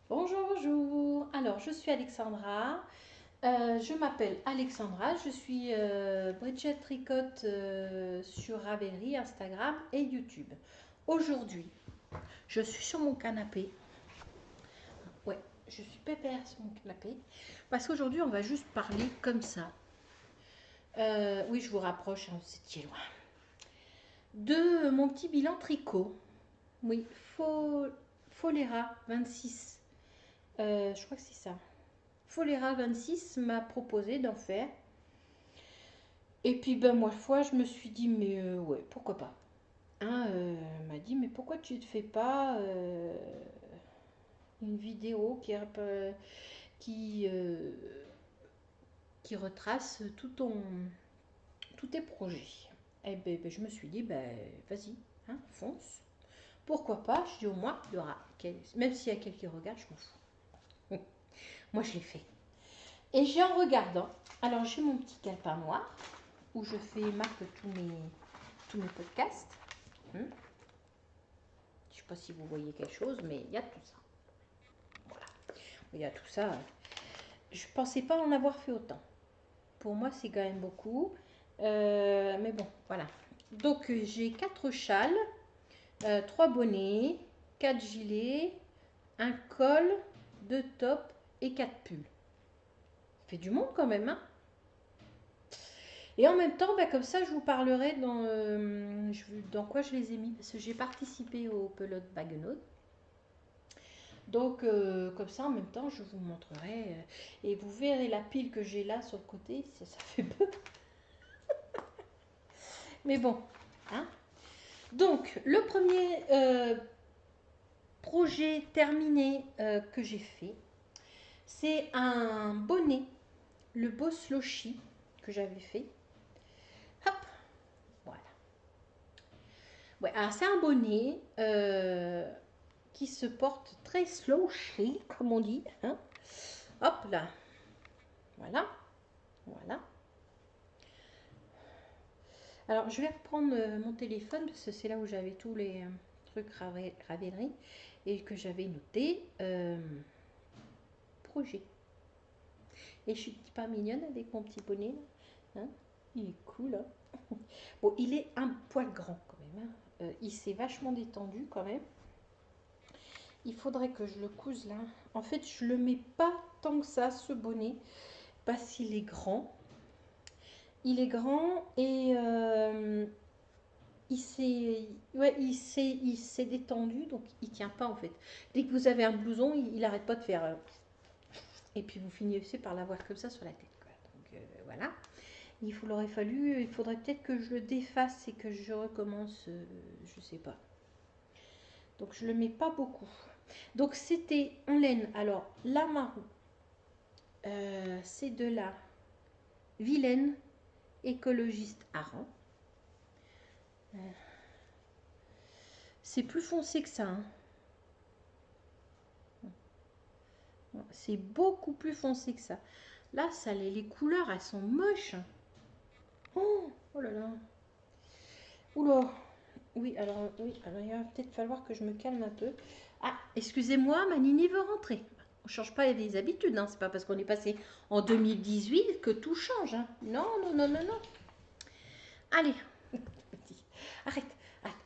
Bonjour, bonjour. Alors, je suis Alexandra. Je m'appelle Alexandra. Je suis Bridget Tricotte sur Ravelry, Instagram et YouTube. Aujourd'hui, je suis sur mon canapé. Ouais, je suis pépère sur mon canapé. Parce qu'aujourd'hui, on va juste parler comme ça. Oui, je vous rapproche, hein, c'est loin. De mon petit bilan tricot. Oui, Folera 26. Je crois que c'est ça. Folera 26 m'a proposé d'en faire. Et puis ben moi foi, je me suis dit mais ouais, pourquoi pas. Hein, m'a dit mais pourquoi tu ne te fais pas une vidéo qui, euh, qui retrace tous tes projets. Et ben, je me suis dit ben vas-y, hein, fonce. Pourquoi pas. Je dis au moins il y aura même s'il y a quelques regards, je m'en fous. Moi je l'ai fait. Et j'ai en regardant, alors j'ai mon petit calepin noir où je fais marque tous mes podcasts. Hmm. Je ne sais pas si vous voyez quelque chose, mais il y a tout ça. Voilà. Il y a tout ça. Je ne pensais pas en avoir fait autant. Pour moi, c'est quand même beaucoup. Mais bon, voilà. Donc, j'ai 4 châles, 3 bonnets, 4 gilets, un col, 2 tops et 4 pulls. Ça fait du monde quand même, hein. Et en même temps, bah, comme ça, je vous parlerai dans quoi je les ai mis. Parce que j'ai participé au pelote Baguenaude. Donc, comme ça, en même temps, je vous montrerai. Et vous verrez la pile que j'ai là sur le côté. Ça fait peu. Mais bon. Hein. Donc, le premier projet terminé que j'ai fait, c'est un bonnet. Le Boss Loshi que j'avais fait. Hop. Voilà. Ouais, alors c'est un bonnet qui se porte très slouchy, comme on dit. Hein. Hop là. Voilà. Voilà. Alors, je vais reprendre mon téléphone parce que c'est là où j'avais tous les trucs Ravelry et que j'avais noté projet. Et je suis pas mignonne avec mon petit bonnet là. Hein, il est cool. Hein. Bon, il est un poil grand quand même. Hein. Il s'est vachement détendu quand même. Il faudrait que je le couse là. En fait, je le mets pas tant que ça, ce bonnet, parce qu'il est grand. Il est grand et il s'est détendu, donc il tient pas en fait. Dès que vous avez un blouson, il arrête pas de faire. Et puis vous finissez par l'avoir comme ça sur la tête. Quoi. Donc voilà. Il faudrait peut-être que je le défasse et que je recommence, je sais pas. Donc je le mets pas beaucoup. Donc c'était en laine. Alors la marron, c'est de la Vilaine écologiste Aran. C'est plus foncé que ça. Hein. C'est beaucoup plus foncé que ça. Là, les couleurs, elles sont moches. Oh, oh là là. Oula. Oui, alors il va peut-être falloir que je me calme un peu. Ah, excusez-moi, ma Nini veut rentrer. On ne change pas les habitudes, hein. C'est pas parce qu'on est passé en 2018 que tout change. Hein. Non, non, non, non, non. Allez, arrête, arrête,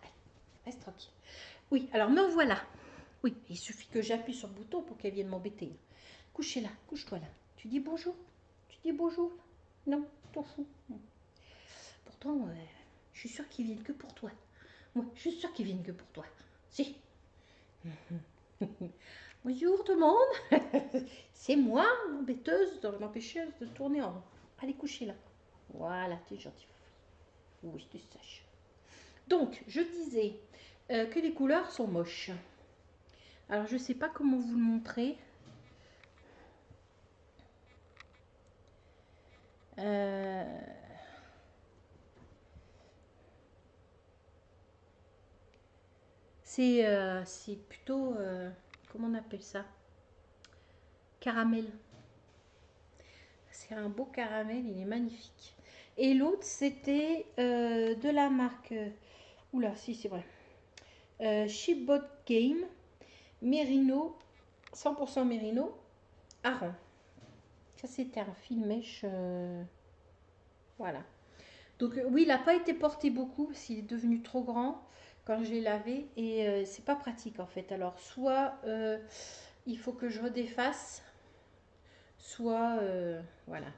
reste tranquille. Oui, alors me voilà. Oui, il suffit que j'appuie sur le bouton pour qu'elle vienne m'embêter. Couchez là, couche-toi là. Tu dis bonjour. Tu dis bonjour. Non, t'en fous. Pourtant, je suis sûre qu'ils viennent que pour toi. Moi, je suis sûre qu'ils viennent que pour toi. Si. Bonjour tout le monde. C'est moi, l'embêteuse, l'empêcheuse de tourner en rond. Allez, coucher là. Voilà, tu es gentil. Oui, tu saches. Donc, je disais que les couleurs sont moches. Alors, je ne sais pas comment vous le montrer. C'est plutôt, comment on appelle ça? Caramel. C'est un beau caramel, il est magnifique. Et l'autre, c'était de la marque, oula, si c'est vrai, Shipbot Game, Merino 100% mérino, hareng. Ça, c'était un fil mèche. Voilà. Donc, oui, il n'a pas été porté beaucoup parce qu'il est devenu trop grand quand je l'ai lavé. Et c'est pas pratique en fait. Alors, soit il faut que je redéfasse, soit. Voilà.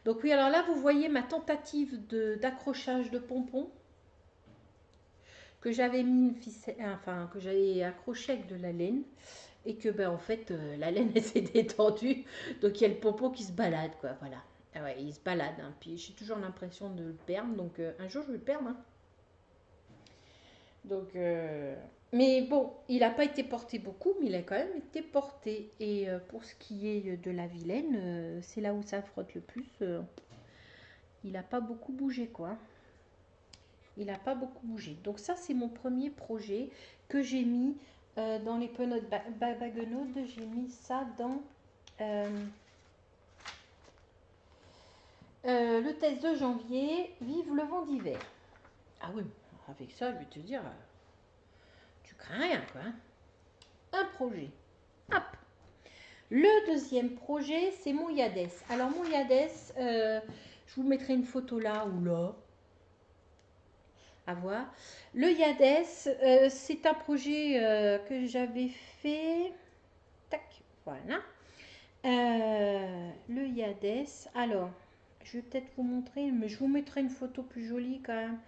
Donc, oui, alors là, vous voyez ma tentative d'accrochage de pompons que j'avais mis une ficelle, enfin, que j'avais accroché avec de la laine. Et que ben en fait la laine elle s'est détendue, donc il y a le pompon qui se balade quoi, voilà. Ah ouais, il se balade, hein. Puis j'ai toujours l'impression de le perdre, donc un jour je vais le perdre, hein. Donc mais bon, il n'a pas été porté beaucoup, mais il a quand même été porté. Et pour ce qui est de la vilaine, c'est là où ça frotte le plus. Il n'a pas beaucoup bougé quoi. Il n'a pas beaucoup bougé. Donc ça c'est mon premier projet que j'ai mis dans les penotes baguenaudes. J'ai mis ça dans le test de janvier, vive le vent d'hiver. Ah oui, avec ça, je vais te dire, tu crains rien, quoi, hein. Un projet. Hop. Le deuxième projet, c'est mon Yadès. Alors, mon Yadès, je vous mettrai une photo là ou là, à voir. Le Yadès, c'est un projet que j'avais fait. Tac, voilà. Le Yadès. Alors, je vais peut-être vous montrer, mais je vous mettrai une photo plus jolie quand même.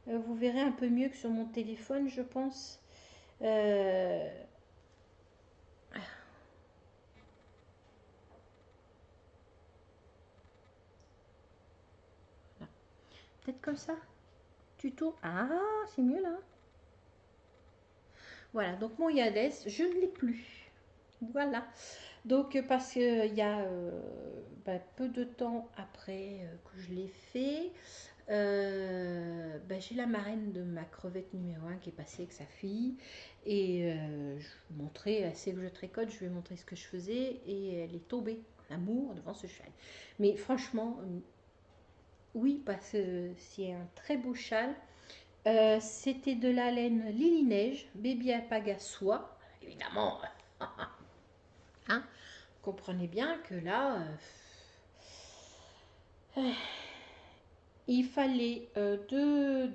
Vous verrez un peu mieux que sur mon téléphone, je pense. Euh, Peut-être comme ça. Tuto. Ah, c'est mieux là. Voilà, donc mon Yadès, je ne l'ai plus. Voilà. Donc parce qu'il y a peu de temps après que je l'ai fait, j'ai la marraine de ma crevette numéro un qui est passée avec sa fille. Et je lui montrais, elle sait que je tricote, je lui ai montré ce que je faisais. Et elle est tombée en amour devant ce châle. Mais franchement, oui, parce que c'est un très beau châle. C'était de la laine Lily Neige, Baby Alpaga soie. Évidemment, hein, comprenez bien que là, il fallait deux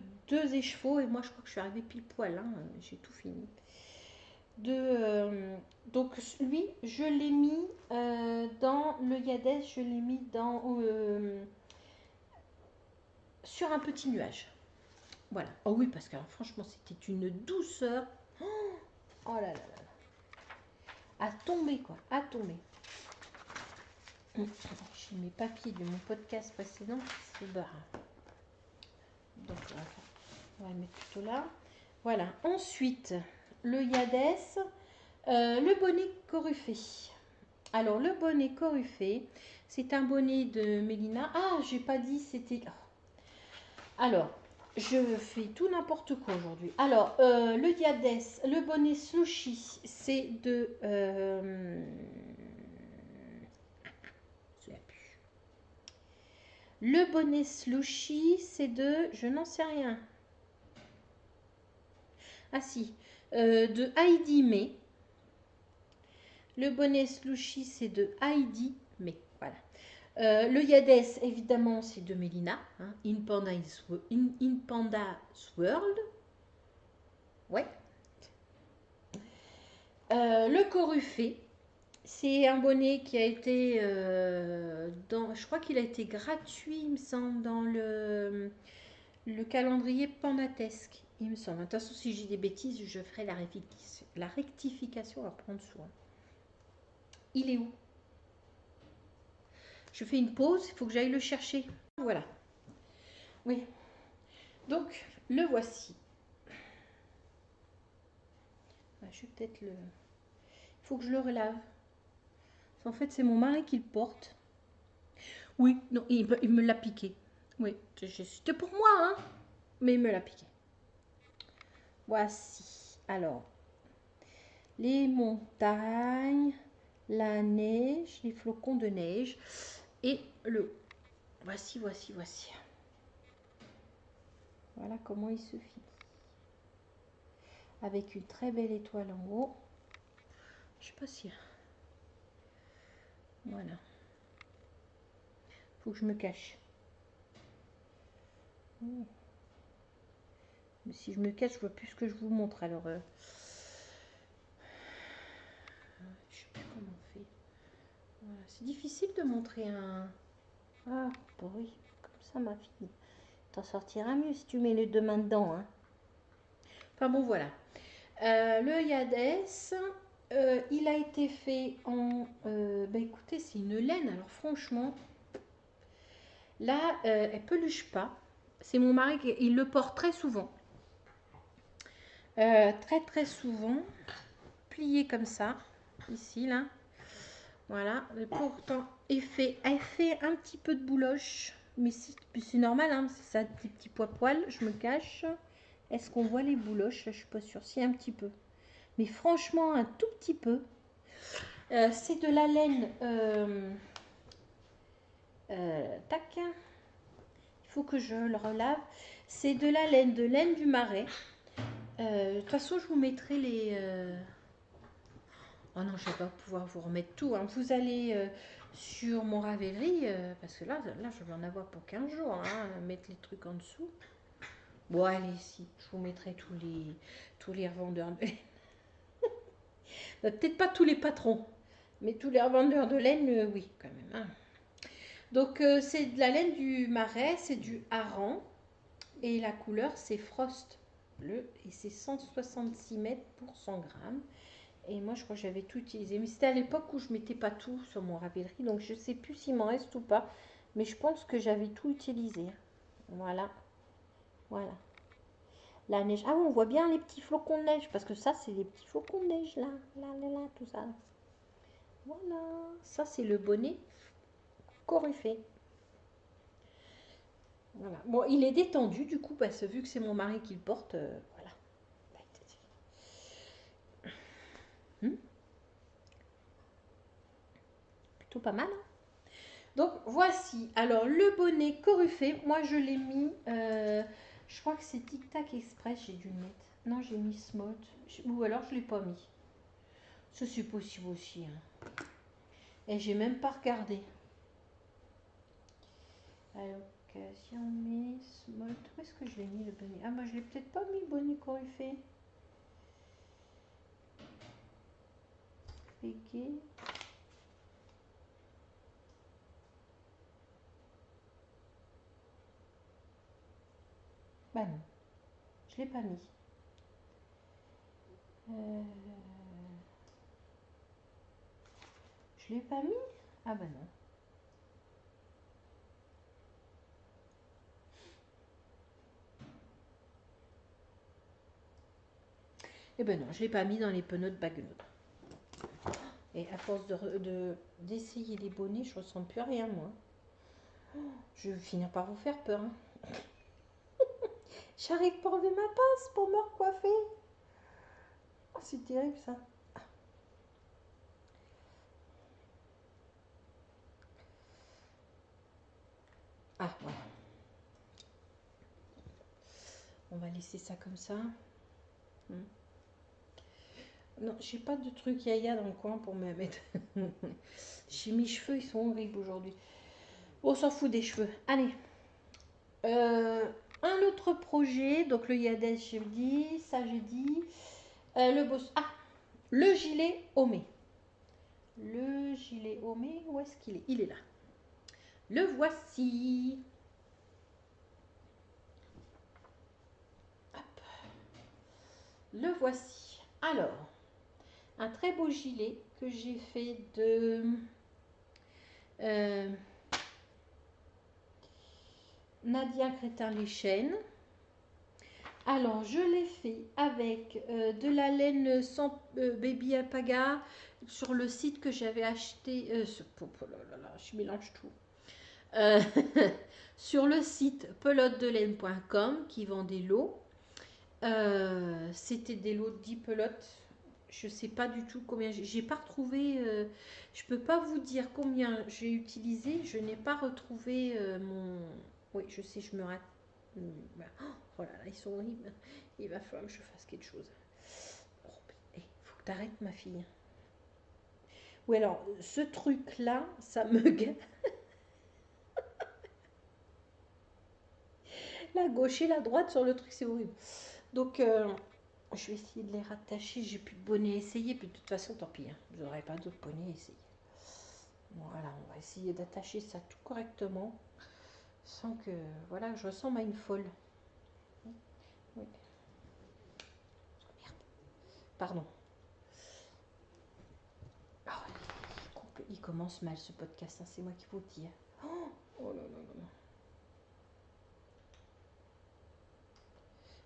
écheveaux. Et moi, je crois que je suis arrivée pile poil, hein, j'ai tout fini. Donc, lui, je l'ai mis dans le Yadès, je l'ai mis sur un petit nuage. Voilà. Oh oui, parce que alors, franchement, c'était une douceur. Oh là là là. À tomber, quoi. À tomber. J'ai mes papiers de mon podcast précédent. C'est barre. Donc, on va le mettre plutôt là. Voilà. Ensuite, le Yadès. Le bonnet Corufé. Alors, le bonnet Corufé, c'est un bonnet de Mélina. Ah, j'ai pas dit, c'était... Alors, je fais tout n'importe quoi aujourd'hui. Alors, le Yadès, le bonnet Slushy, c'est de... Le bonnet Slushy, c'est de... Je n'en sais rien. Ah si, de Heidi May. Le bonnet Slushy, c'est de Heidi May. Voilà. Le Yadès, évidemment, c'est de Mélina. Hein, in Panda's World. Ouais. Le Corufé, c'est un bonnet qui a été je crois qu'il a été gratuit, il me semble, dans le calendrier pandatesque, il me semble. Attention, si j'ai des bêtises, je ferai la rectification à prendre soin. Il est où? Je fais une pause, il faut que j'aille le chercher. Voilà. Oui. Donc, le voici. Je vais peut-être le... Il faut que je le relave. En fait, c'est mon mari qui le porte. Oui, non, il me l'a piqué. Oui, c'était pour moi, hein. Mais il me l'a piqué. Voici. Alors, les montagnes, la neige, les flocons de neige et le... Voici. Voilà comment il se finit. Avec une très belle étoile en haut. Je sais pas si... Voilà. Faut que je me cache. Mais si je me cache, je vois plus ce que je vous montre. Alors, je sais plus comment on fait. Voilà. C'est difficile de montrer un... Ah, bah oui, comme ça, ma fille. T'en sortiras mieux si tu mets les deux mains dedans. Hein. Enfin bon, voilà. Le Yadès, il a été fait en... bah écoutez, c'est une laine. Alors franchement, là, elle peluche pas. C'est mon mari qui il le porte très souvent. Très très souvent. Plié comme ça. Ici, là. Voilà. Et pourtant, elle fait un petit peu de bouloche. Mais c'est normal, hein, c'est ça, des petits poils. Je me cache. Est-ce qu'on voit les bouloches? Je suis pas sûre. Si, un petit peu. Mais franchement, un tout petit peu. C'est de la laine. Tac. Il faut que je le relave. C'est de la laine du Marais. De toute façon, je vous mettrai les. Oh non, je ne vais pas pouvoir vous remettre tout. Hein. Vous allez sur mon Ravelry, parce que là, je vais en avoir pour 15 jours. Hein, mettre les trucs en dessous. Bon, allez, si. Je vous mettrai tous les revendeurs de laine. Peut-être pas tous les patrons, mais tous les revendeurs de laine, oui, quand même. Hein. Donc, c'est de la laine du Marais, c'est du hareng. Et la couleur, c'est Frost bleu. Et c'est 166 mètres pour 100 grammes. Et moi, je crois que j'avais tout utilisé. Mais c'était à l'époque où je ne mettais pas tout sur mon Ravelry. Donc, je ne sais plus s'il m'en reste ou pas. Mais je pense que j'avais tout utilisé. Voilà. Voilà. La neige. Ah oui, on voit bien les petits flocons de neige. Parce que ça, c'est les petits flocons de neige. Là, là, là, là, tout ça. Voilà. Ça, c'est le bonnet Corufé. Voilà. Bon, il est détendu, du coup, parce que vu que c'est mon mari qui le porte, voilà. Hmm, plutôt pas mal. Hein. Donc, voici. Alors, le bonnet Corufé, moi, je l'ai mis... je crois que c'est Tic Tac Express, j'ai dû le mettre. Non, j'ai mis Smot. Ou alors, je ne l'ai pas mis. Ça, c'est possible aussi. Hein. Et j'ai même pas regardé. Alors, occasion, mais Smot. Où est-ce que je l'ai mis, le bonnet? Ah, moi, je l'ai peut-être pas mis, le bonnet Corufé. Pégué. Bah non, je l'ai pas mis. Je l'ai pas mis? Ah bah non. Eh ben non, je l'ai pas mis dans les penotes bagnoles. Et à force d'essayer les bonnets, je ressens plus rien moi. Je vais finir par vous faire peur. Hein. J'arrive pas à enlever ma pince pour me recoiffer. Oh, c'est terrible ça. Ah voilà. On va laisser ça comme ça. Non, j'ai pas de truc yaya dans le coin pour me mettre. J'ai mes cheveux, ils sont horribles aujourd'hui. On s'en fout des cheveux. Allez. Un autre projet, donc le Yades, j'ai dit, ça j'ai dit. Le boss. Ah, le gilet Homé. Le gilet Homé, où est-ce qu'il est? Il est là. Le voici. Hop. Le voici. Alors, un très beau gilet que j'ai fait de Nadia Crétin-Léchène. Alors, je l'ai fait avec de la laine sans baby alpaga sur le site que j'avais acheté. Oh là là là, je mélange tout. Sur le site pelote-de-laine.com qui vend des lots. C'était des lots de 10 pelotes. Je ne sais pas du tout combien. J'ai pas retrouvé. Je peux pas vous dire combien j'ai utilisé. Je n'ai pas retrouvé mon. Oui, je sais, je me rate. Oh là là, ils sont horribles. Il va falloir que je fasse quelque chose. Il faut que tu arrêtes, ma fille. Oui, alors, ce truc-là, ça me gâte. La gauche et la droite sur le truc, c'est horrible. Donc, je vais essayer de les rattacher. J'ai plus de bonnet à essayer. Puis de toute façon, tant pis, hein. Vous n'aurez pas d'autres bonnets à essayer. Voilà, on va essayer d'attacher ça tout correctement. Sans que, voilà, je ressemble à une folle. Oui. Merde. Pardon. Ah, il commence mal ce podcast, hein, c'est moi qui vous le dis. Oh là là là là.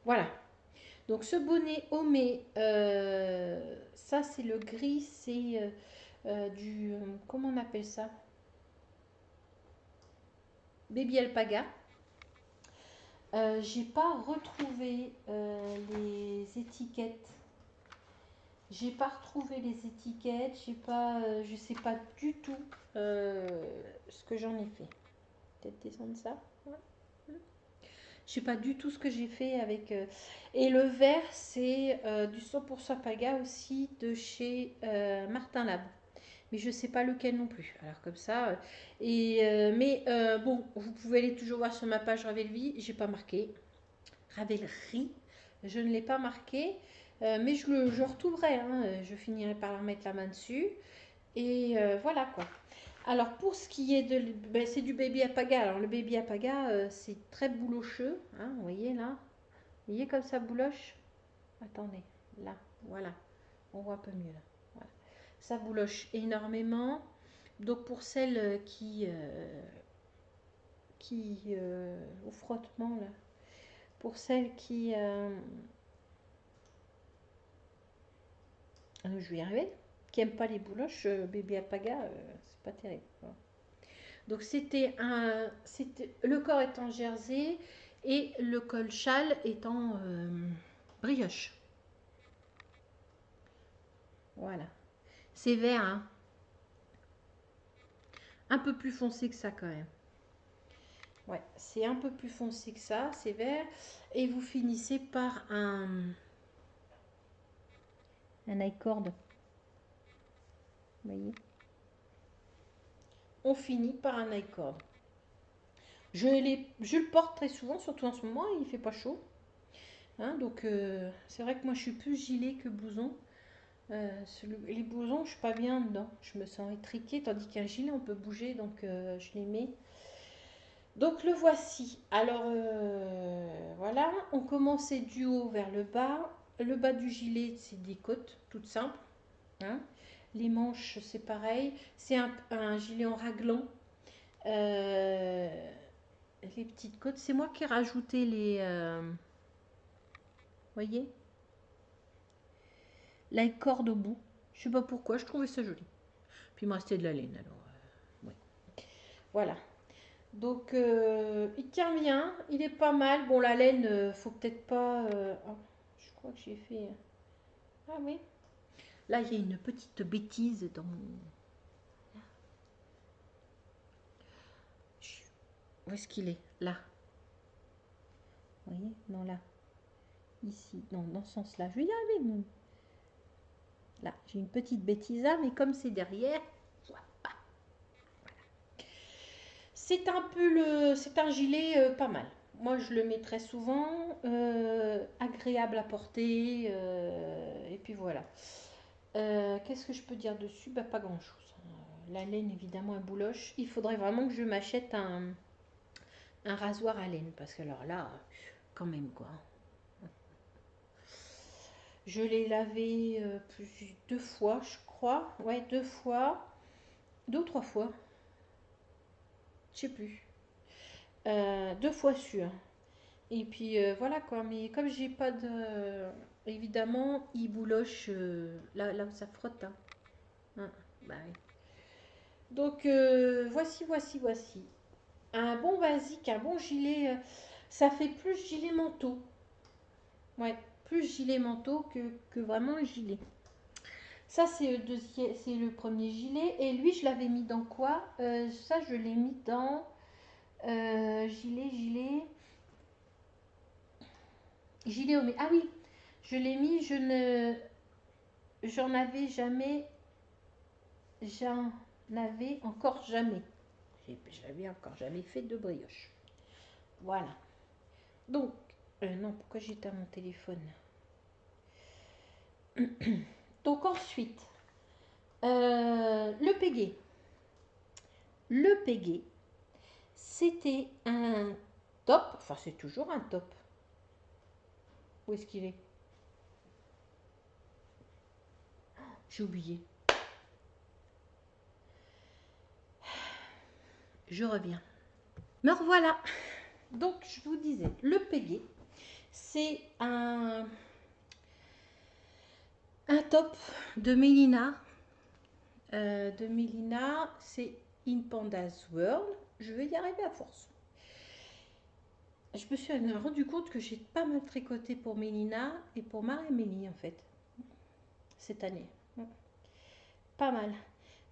Voilà. Donc ce bonnet Homé, ça c'est le gris, c'est du... comment on appelle ça? Baby Alpaga. J'ai pas retrouvé les étiquettes. J'ai pas retrouvé les étiquettes. J'ai pas, je sais pas du tout ce que j'en ai fait. Peut-être descendre ça. Ouais. Je sais pas du tout ce que j'ai fait avec. Et le vert, c'est du 100% Paga aussi de chez Martin Lab. Mais je sais pas lequel non plus. Alors comme ça. Mais bon, vous pouvez aller toujours voir sur ma page Ravelry. J'ai pas marqué. Ravelry. Je ne l'ai pas marqué. Mais je retrouverai. Hein, je finirai par la remettre la main dessus. Et voilà quoi. Alors pour ce qui est de... ben, c'est du baby apaga. Alors le baby apaga, c'est très boulocheux. Hein, vous voyez là. Vous voyez comme ça bouloche. Attendez, là, voilà. On voit un peu mieux là. Voilà. Ça bouloche énormément. Donc pour celles qui au frottement là, pour celles je vais y arriver, qui n'aiment pas les bouloches, bébé apaga, c'est pas terrible. Voilà. Donc c'était le corps est en jersey et le col châle est en brioche. Voilà. C'est vert, hein. Un peu plus foncé que ça quand même. Ouais, c'est un peu plus foncé que ça, c'est vert. Et vous finissez par un I-cord. Vous voyez. On finit par un I-cord. Je le porte très souvent, surtout en ce moment, il fait pas chaud. Hein, donc c'est vrai que moi je suis plus gilet que blouson. Les blousons, je suis pas bien dedans. Je me sens étriquée, tandis qu'un gilet, on peut bouger, donc je les mets. Donc le voici. Alors voilà, on commençait du haut vers le bas. Le bas du gilet, c'est des côtes, toutes simples. Hein. Les manches, c'est pareil. C'est un gilet en raglan. Euh, les petites côtes, c'est moi qui ai rajouté les... voyez, la corde au bout. Je sais pas pourquoi, je trouvais ça joli. Puis il me restait de la laine, alors ouais. Voilà. Donc il tient bien, il est pas mal. Bon, la laine, faut peut-être pas. Oh, je crois que j'ai fait. Ah oui. Là, il y a une petite bêtise dans mon. Où est-ce qu'il est? Là. Vous voyez? Non, là. Ici. Non, dans ce sens-là. Je vais y arriver. Non. Là, j'ai une petite bêtise là, mais comme c'est derrière. C'est un peu le. C'est un gilet pas mal. Moi, je le mets très souvent. Agréable à porter. Et puis voilà. Qu'est-ce que je peux dire dessus? Bah, pas grand-chose. La laine, évidemment, un bouloche. Il faudrait vraiment que je m'achète un rasoir à laine. Parce que alors là, quand même quoi. Je l'ai lavé deux fois, je crois. Ouais, deux fois. Deux ou trois fois. Je sais plus. Deux fois sûr. Et puis voilà quoi. Mais comme j'ai pas de. Évidemment, il bouloche là où ça frotte. Hein. Hein, bah oui. Donc voici. Un bon basique, un bon gilet, ça fait plus gilet manteau. Ouais, plus gilet manteau que vraiment le gilet. Ça, c'est le premier gilet. Et lui, je l'avais mis dans quoi? Ça, je l'ai mis dans gilet au... Ah oui, je l'ai mis, j'en avais jamais... j'en avais encore jamais. J'avais encore jamais fait de brioche. Voilà. Donc, non, pourquoi j'étais à mon téléphone? Donc ensuite, le pégé. Le pégé, c'était un top. Enfin, c'est toujours un top. Où est-ce qu'il est? J'ai oublié. Je reviens. Me revoilà. Donc, je vous disais, le pégé, c'est un top de Mélina. C'est In Panda's World. Je vais y arriver à force. Je me suis rendu compte que j'ai pas mal tricoté pour Mélina et pour Marie-Mélie en fait, cette année. Pas mal.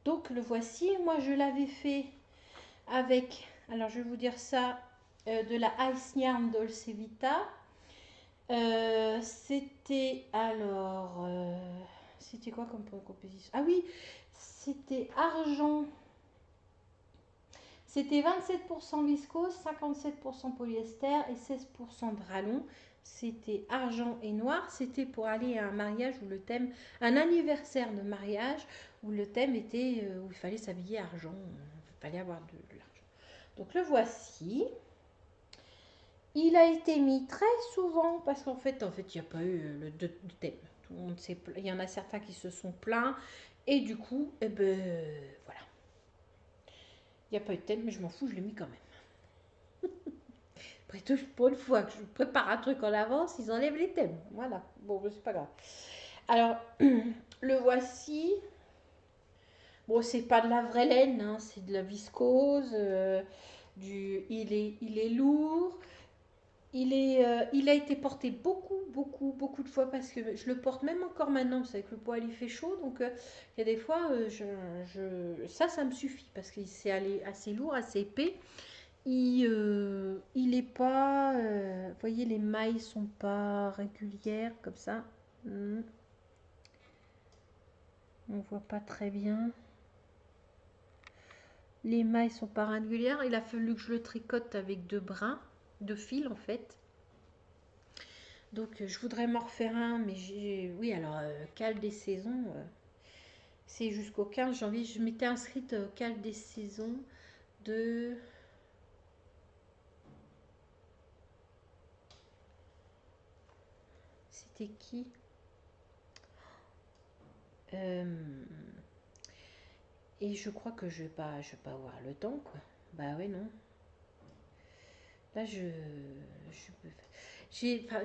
Donc le voici. Moi je l'avais fait avec, alors je vais vous dire ça, de la Ice Yarn Dolce Vita. C'était alors, c'était quoi comme composition? Ah oui, c'était argent. C'était 27% viscose, 57% polyester et 16% de rallon. C'était argent et noir. C'était pour aller à un mariage où le thème, un anniversaire de mariage où le thème était où il fallait s'habiller argent. Il fallait avoir de l'argent. Donc le voici. Il a été mis très souvent parce qu'en fait, il n'y a pas eu de thème. Tout le monde sait, il y en a certains qui se sont plaints et du coup, eh ben, voilà. Il n'y a pas eu de thème, mais je m'en fous, je l'ai mis quand même. Après tout, pour une fois que je prépare un truc en avance, ils enlèvent les thèmes. Voilà, bon, c'est pas grave. Alors, le voici. Bon, c'est pas de la vraie laine, hein, c'est de la viscose. Il est lourd. Il a été porté beaucoup de fois parce que je le porte même encore maintenant. Vous savez que le poil il fait chaud, donc il y a des fois, ça me suffit parce que c'est assez lourd, assez épais. Il est pas, vous voyez, les mailles sont pas régulières comme ça. On voit pas très bien. Les mailles sont pas régulières. Il a fallu que je le tricote avec deux brins, deux fils en fait. Donc je voudrais m'en refaire un, mais oui, alors cale des saisons, c'est jusqu'au 15 janvier. Je m'étais inscrite au cale des saisons de... C'était qui? Et je crois que je vais pas avoir le temps, quoi. Bah ouais, non. Là,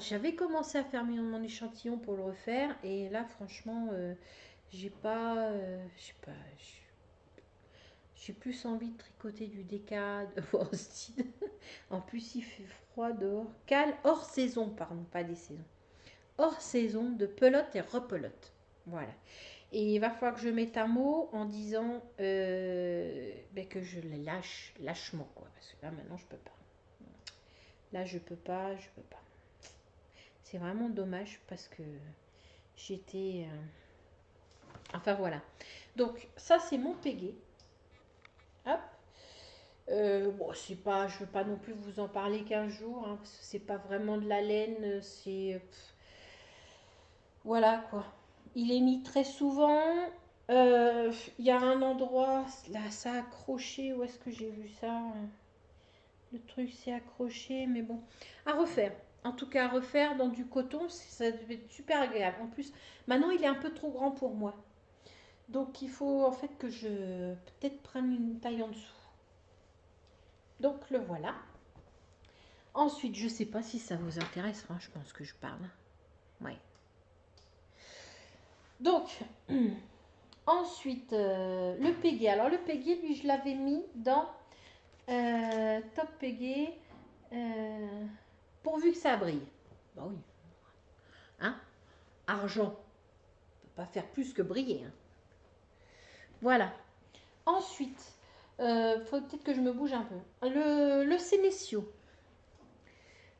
j'avais commencé à faire mon échantillon pour le refaire, et là, franchement, j'ai plus envie de tricoter du déca de worsted. En plus, il fait froid dehors. Cale hors saison, pardon, pas des saisons. Hors saison de pelote et repelote. Voilà. Et il va falloir que je mette un mot en disant que je les lâche lâchement, quoi. Parce que là, maintenant, je peux pas. Là, je peux pas. C'est vraiment dommage parce que j'étais... Enfin, voilà. Donc, ça, c'est mon pégé. Hop. Bon, c'est pas, je veux pas non plus vous en parler qu'un jour, hein, parce que c'est pas vraiment de la laine, voilà quoi. Il est mis très souvent. Il y a un endroit, là, ça a accroché. Où est-ce que j'ai vu ça? Le truc s'est accroché, mais bon, à refaire. En tout cas, à refaire dans du coton, ça devait être super agréable. En plus, maintenant, il est un peu trop grand pour moi. Donc, il faut en fait que je peut-être prenne une taille en dessous. Donc, le voilà. Ensuite, je sais pas si ça vous intéresse, franchement, ce que je parle. Ouais. Donc, ensuite, le pégé. Alors, le pégé, lui, je l'avais mis dans top pégé, pourvu que ça brille. Bah oui. Hein? Argent. On peut pas faire plus que briller. Hein. Voilà. Ensuite, faut peut-être que je me bouge un peu. Le Sénécio.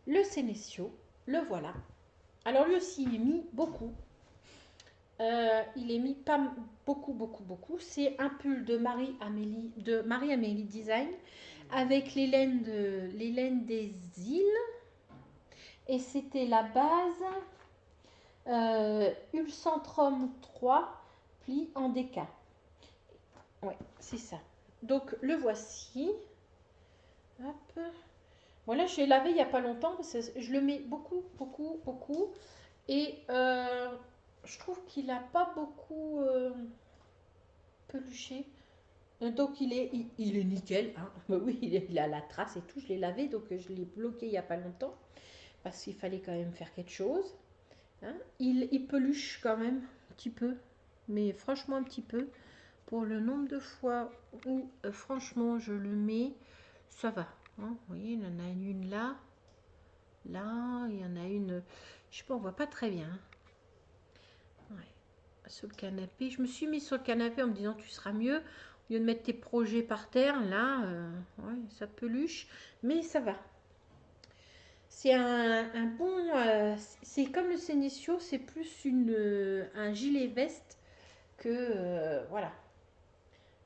Le Sénécio, le voilà. Alors lui aussi, il est mis beaucoup. Il est mis pas beaucoup, beaucoup, beaucoup. C'est un pull de Marie-Amélie Design avec les laines des îles. Et c'était la base Ulcentrum 3 pli en déca. Ouais, c'est ça. Donc le voici. Hop. Voilà, je l'ai lavé il n'y a pas longtemps parce que je le mets beaucoup, beaucoup, beaucoup. Et je trouve qu'il n'a pas beaucoup peluché. Donc il est nickel. Hein. Bah oui, il a la trace et tout. Je l'ai lavé, donc je l'ai bloqué il n'y a pas longtemps. Parce qu'il fallait quand même faire quelque chose. Hein. Il peluche quand même un petit peu. Mais franchement un petit peu. Pour le nombre de fois où franchement je le mets, ça va. Hein. Vous voyez, il y en a une là. Là, il y en a une. Je sais pas, on voit pas très bien. Ouais. Sur le canapé. Je me suis mis sur le canapé en me disant tu seras mieux. Au lieu de mettre tes projets par terre, là, ouais, ça peluche. Mais ça va. C'est un bon. C'est comme le Sénécio, c'est plus un gilet veste que. Voilà.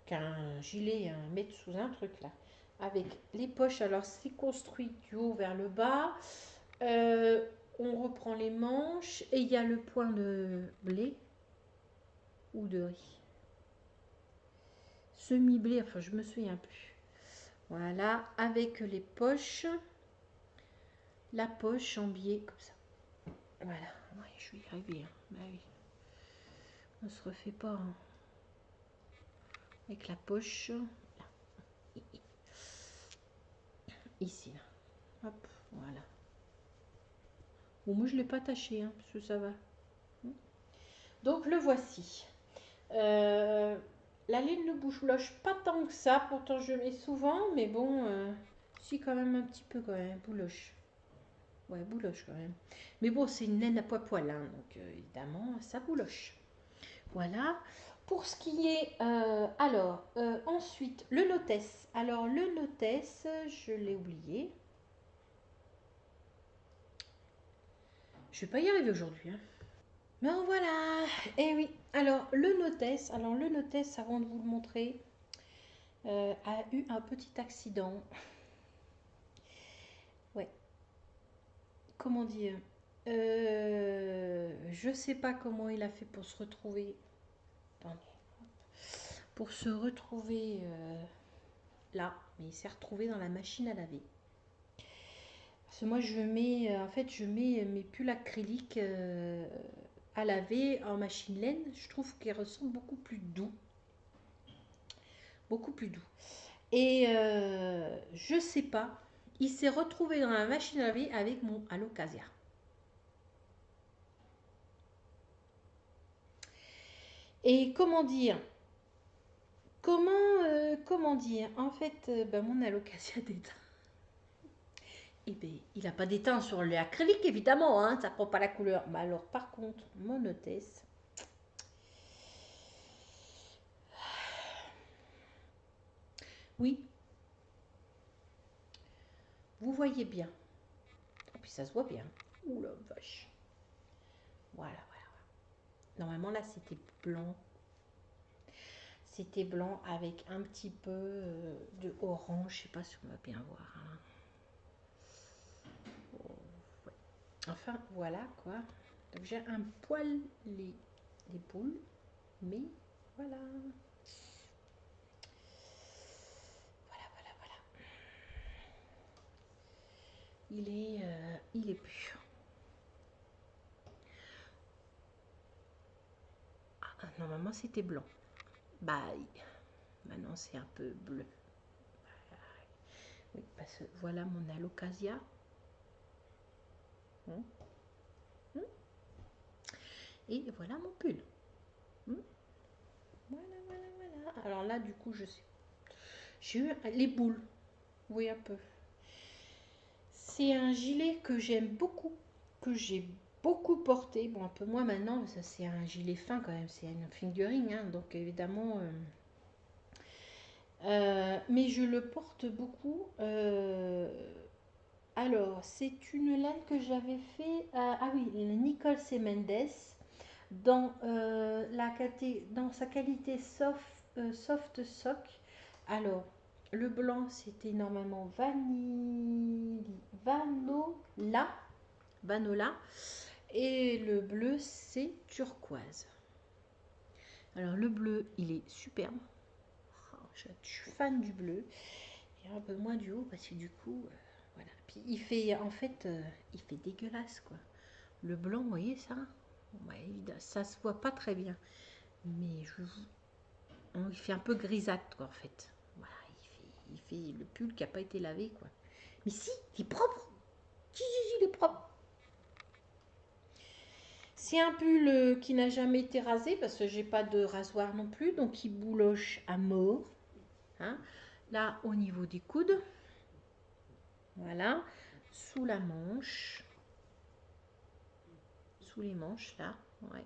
Qu'un gilet à mettre sous un truc là. Avec les poches, alors c'est construit du haut vers le bas. Euh, on reprend les manches et il y a le point de blé ou de riz. Semi-blé, enfin je me souviens plus. Voilà, avec les poches, la poche en biais comme ça. Voilà, ouais, je suis arrivée. Hein. Bah oui. On se refait pas hein. Avec la poche. Là. Ici, là. Hop, voilà. Bon, moi je ne l'ai pas attaché, hein, parce que ça va. Donc le voici. La laine ne bouloche pas tant que ça, pourtant je mets souvent, mais bon, si quand même un petit peu quand même, bouloche. Ouais, bouloche quand même. Mais bon, c'est une laine à poil, hein, donc évidemment, ça bouloche. Voilà. Pour ce qui est, alors, ensuite, le notes. Alors, le notes, je l'ai oublié. Je vais pas y arriver aujourd'hui. Hein. Ben voilà. Eh oui. Alors, le notes, avant de vous le montrer, a eu un petit accident. Ouais. Comment dire Je sais pas comment il a fait pour se retrouver. Attendez. Pour se retrouver là. Mais il s'est retrouvé dans la machine à laver. Parce que moi, en fait, je mets mes pulls acryliques à laver en machine laine. Je trouve qu'ils ressemblent beaucoup plus doux. Beaucoup plus doux. Et je sais pas. Il s'est retrouvé dans la machine à laver avec mon Alocasia. Et comment dire en fait, mon Alocasia d'éteint. Eh ben, il n'a pas d'éteint sur l'acrylique, évidemment, hein, ça prend pas la couleur. Mais alors, par contre, mon hôtesse, oui, vous voyez bien. Et puis ça se voit bien. Ouh la vache. Voilà, voilà. Normalement, là, c'était blanc. C'était blanc avec un petit peu de orange. Je sais pas si on va bien voir. Hein. Oh, ouais. Enfin, voilà quoi. Donc j'ai un poil les poules. Mais voilà. Voilà, voilà, voilà. Il est pur. Ah, normalement, c'était blanc. Bye. Maintenant, c'est un peu bleu. Oui, parce que voilà mon alocasia. Et voilà mon pull. Voilà, voilà, voilà. Alors là, du coup, je sais. J'ai eu les boules. Oui, un peu. C'est un gilet que j'aime beaucoup, que j'ai beaucoup porté. Bon, un peu moins maintenant, ça c'est un gilet fin quand même, c'est un fingering, hein, donc évidemment. Mais je le porte beaucoup. Alors, c'est une laine que j'avais fait. Ah oui, Nicole C. Mendes dans sa qualité soft sock. Alors, le blanc, c'était normalement Vanola. Vanola. Et le bleu, c'est turquoise. Alors, le bleu, il est superbe. Oh, je suis fan du bleu. Et un peu moins du haut parce que du coup, voilà. Puis il fait, en fait, il fait dégueulasse, quoi. Le blanc, vous voyez ça? Ouais, ça se voit pas très bien. Mais il fait un peu grisâtre, quoi, en fait. Voilà, il fait le pull qui n'a pas été lavé, quoi. Mais si, il est propre. Si, il est propre. C'est un pull qui n'a jamais été rasé parce que j'ai pas de rasoir non plus, donc il bouloche à mort. Hein. Là, au niveau des coudes, voilà, sous la manche, sous les manches là, ouais,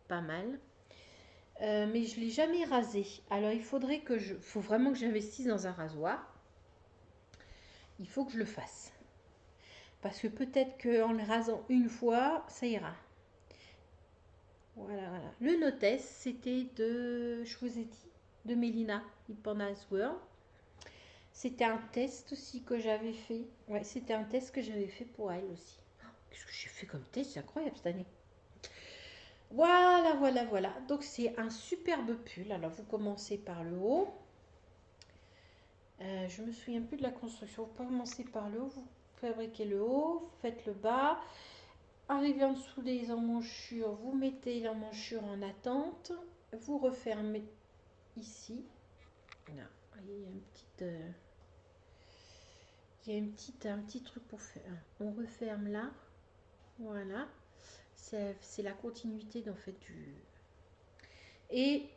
pas mal. Mais je l'ai jamais rasé. Alors il faut vraiment que j'investisse dans un rasoir. Il faut que je le fasse. Parce que peut-être qu'en le rasant une fois, ça ira. Voilà, voilà. Le notice, c'était je vous ai dit, de Mélina Hipponas World. C'était un test aussi que j'avais fait. Ouais, c'était un test que j'avais fait pour elle aussi. Qu'est-ce que j'ai fait comme test? C'est incroyable cette année. Voilà, voilà, voilà. Donc c'est un superbe pull. Alors vous commencez par le haut. Je me souviens plus de la construction. Vous commencez par le haut, vous fabriquez le haut, vous faites le bas. Arrivez en dessous des emmanchures, vous mettez l'emmanchure en attente. Vous refermez ici. Là, il y a une petite... il y a un petit truc pour faire. On referme là. Voilà. C'est la continuité en fait du... Et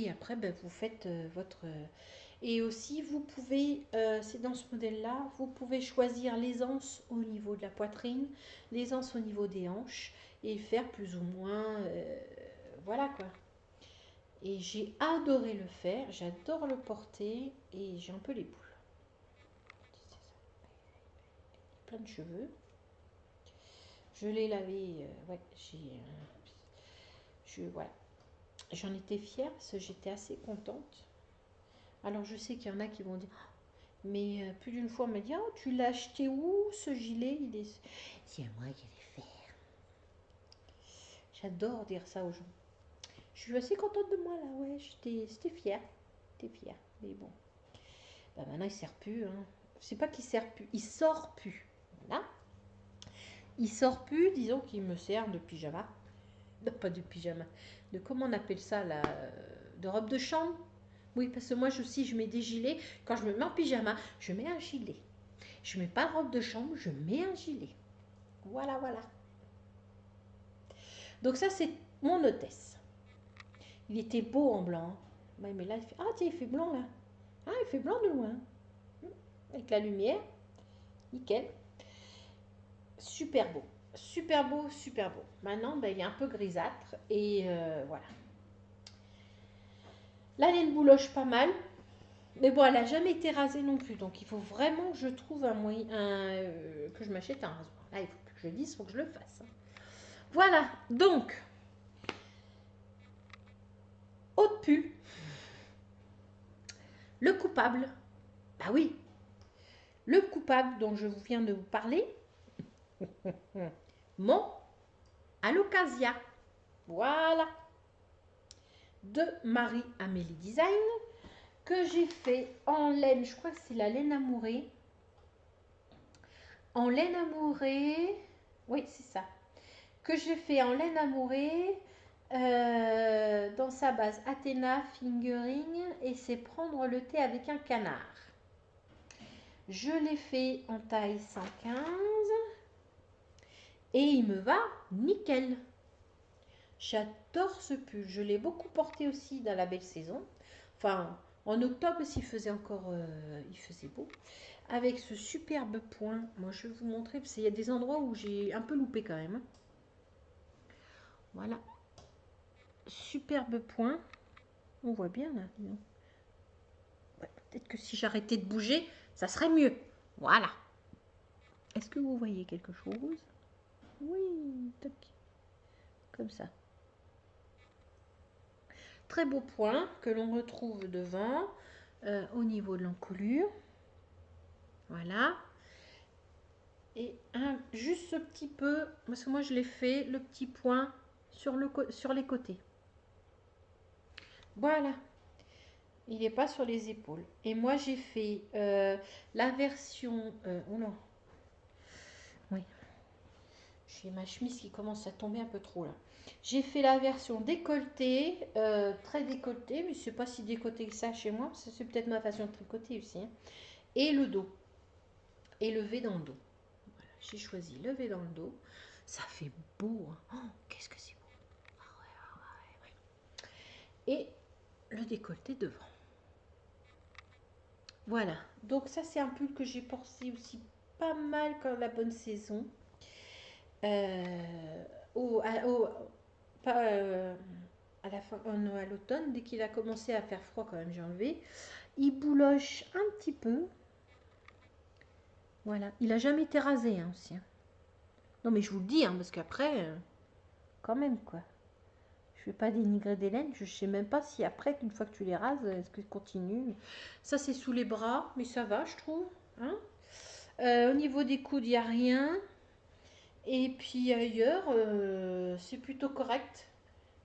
après, ben, vous faites votre... Et aussi, vous pouvez, c'est dans ce modèle-là, vous pouvez choisir l'aisance au niveau de la poitrine, l'aisance au niveau des hanches, et faire plus ou moins... voilà quoi. Et j'ai adoré le faire, j'adore le porter, et j'ai un peu les boules. Plein de cheveux. Je l'ai lavé, ouais, voilà. J'en étais fière parce que j'étais assez contente. Alors je sais qu'il y en a qui vont dire, mais plus d'une fois on m'a dit, oh, tu l'as acheté où ce gilet? C'est moi qui l'ai fait. J'adore dire ça aux gens. Je suis assez contente de moi là, ouais, c'était fière. J'étais fière, mais bon. Bah maintenant il sert plus, hein. C'est pas qu'il sert plus, il sort plus. Voilà. Il sort plus, disons qu'il me sert de pyjama. Non, pas de pyjama. De comment on appelle ça là? De robe de chambre. Oui, parce que moi aussi je mets des gilets. Quand je me mets en pyjama, je mets un gilet. Je mets pas robe de chambre, je mets un gilet. Voilà, voilà. Donc ça, c'est mon hôtesse. Il était beau en blanc. Mais là, il fait... Ah, tiens, il fait blanc, là. Ah, il fait blanc de loin. Avec la lumière. Nickel. Super beau. Super beau, super beau. Maintenant, ben, il est un peu grisâtre. Et voilà. La laine bouloche, pas mal. Mais bon, elle n'a jamais été rasée non plus. Donc, il faut vraiment que je trouve un moyen... que je m'achète un rasoir. Là, il faut que je le dise, il faut que je le fasse. Voilà. Donc... Autre pull. Le coupable. Bah oui. Le coupable dont je viens de vous parler. Mon Alocasia. Voilà. De Marie-Amélie Design. Que j'ai fait en laine. Je crois que c'est la laine amourée. En laine amourée. Oui, c'est ça. Que j'ai fait en laine amourée. Dans sa base Athéna Fingering. Et c'est prendre le thé avec un canard. Je l'ai fait en taille 115 et il me va nickel. J'adore ce pull. Je l'ai beaucoup porté aussi dans la belle saison. Enfin, en octobre, s'il faisait encore, il faisait beau. Avec ce superbe point. Moi, je vais vous montrer parce qu'il y a des endroits où j'ai un peu loupé quand même. Voilà. Superbe point. On voit bien là. Ouais, peut-être que si j'arrêtais de bouger, ça serait mieux. Voilà. Est-ce que vous voyez quelque chose? Oui, tac. comme ça. Très beau point que l'on retrouve devant, au niveau de l'encolure. Voilà. Et juste ce petit peu, parce que moi je l'ai fait, le petit point sur les côtés. Voilà. Il n'est pas sur les épaules. Et moi j'ai fait la version... oh non. Oui. J'ai ma chemise qui commence à tomber un peu trop là. J'ai fait la version décolletée, très décolletée, mais c'est pas si décolleté que ça chez moi. C'est peut-être ma façon de tricoter aussi, hein. Et le dos. Et levé dans le dos. Voilà, j'ai choisi levé dans le dos. Ça fait beau, hein. Oh, qu'est-ce que c'est beau. Ah ouais, ah ouais, ouais. Et le décolleté devant. Voilà. Donc ça, c'est un pull que j'ai porté aussi pas mal quand la bonne saison. Au, pas à la fin, à l'automne, dès qu'il a commencé à faire froid quand même, j'ai enlevé. Il bouloche un petit peu. Voilà. Il a jamais été rasé hein, aussi, hein. Non mais je vous le dis, hein, parce qu'après, quand même quoi. Je vais pas dénigrer des laines. Je sais même pas si après, une fois que tu les rases, est-ce que continue. Ça c'est sous les bras, mais ça va je trouve, hein. Au niveau des coudes, il n'y a rien. Et puis ailleurs, c'est plutôt correct.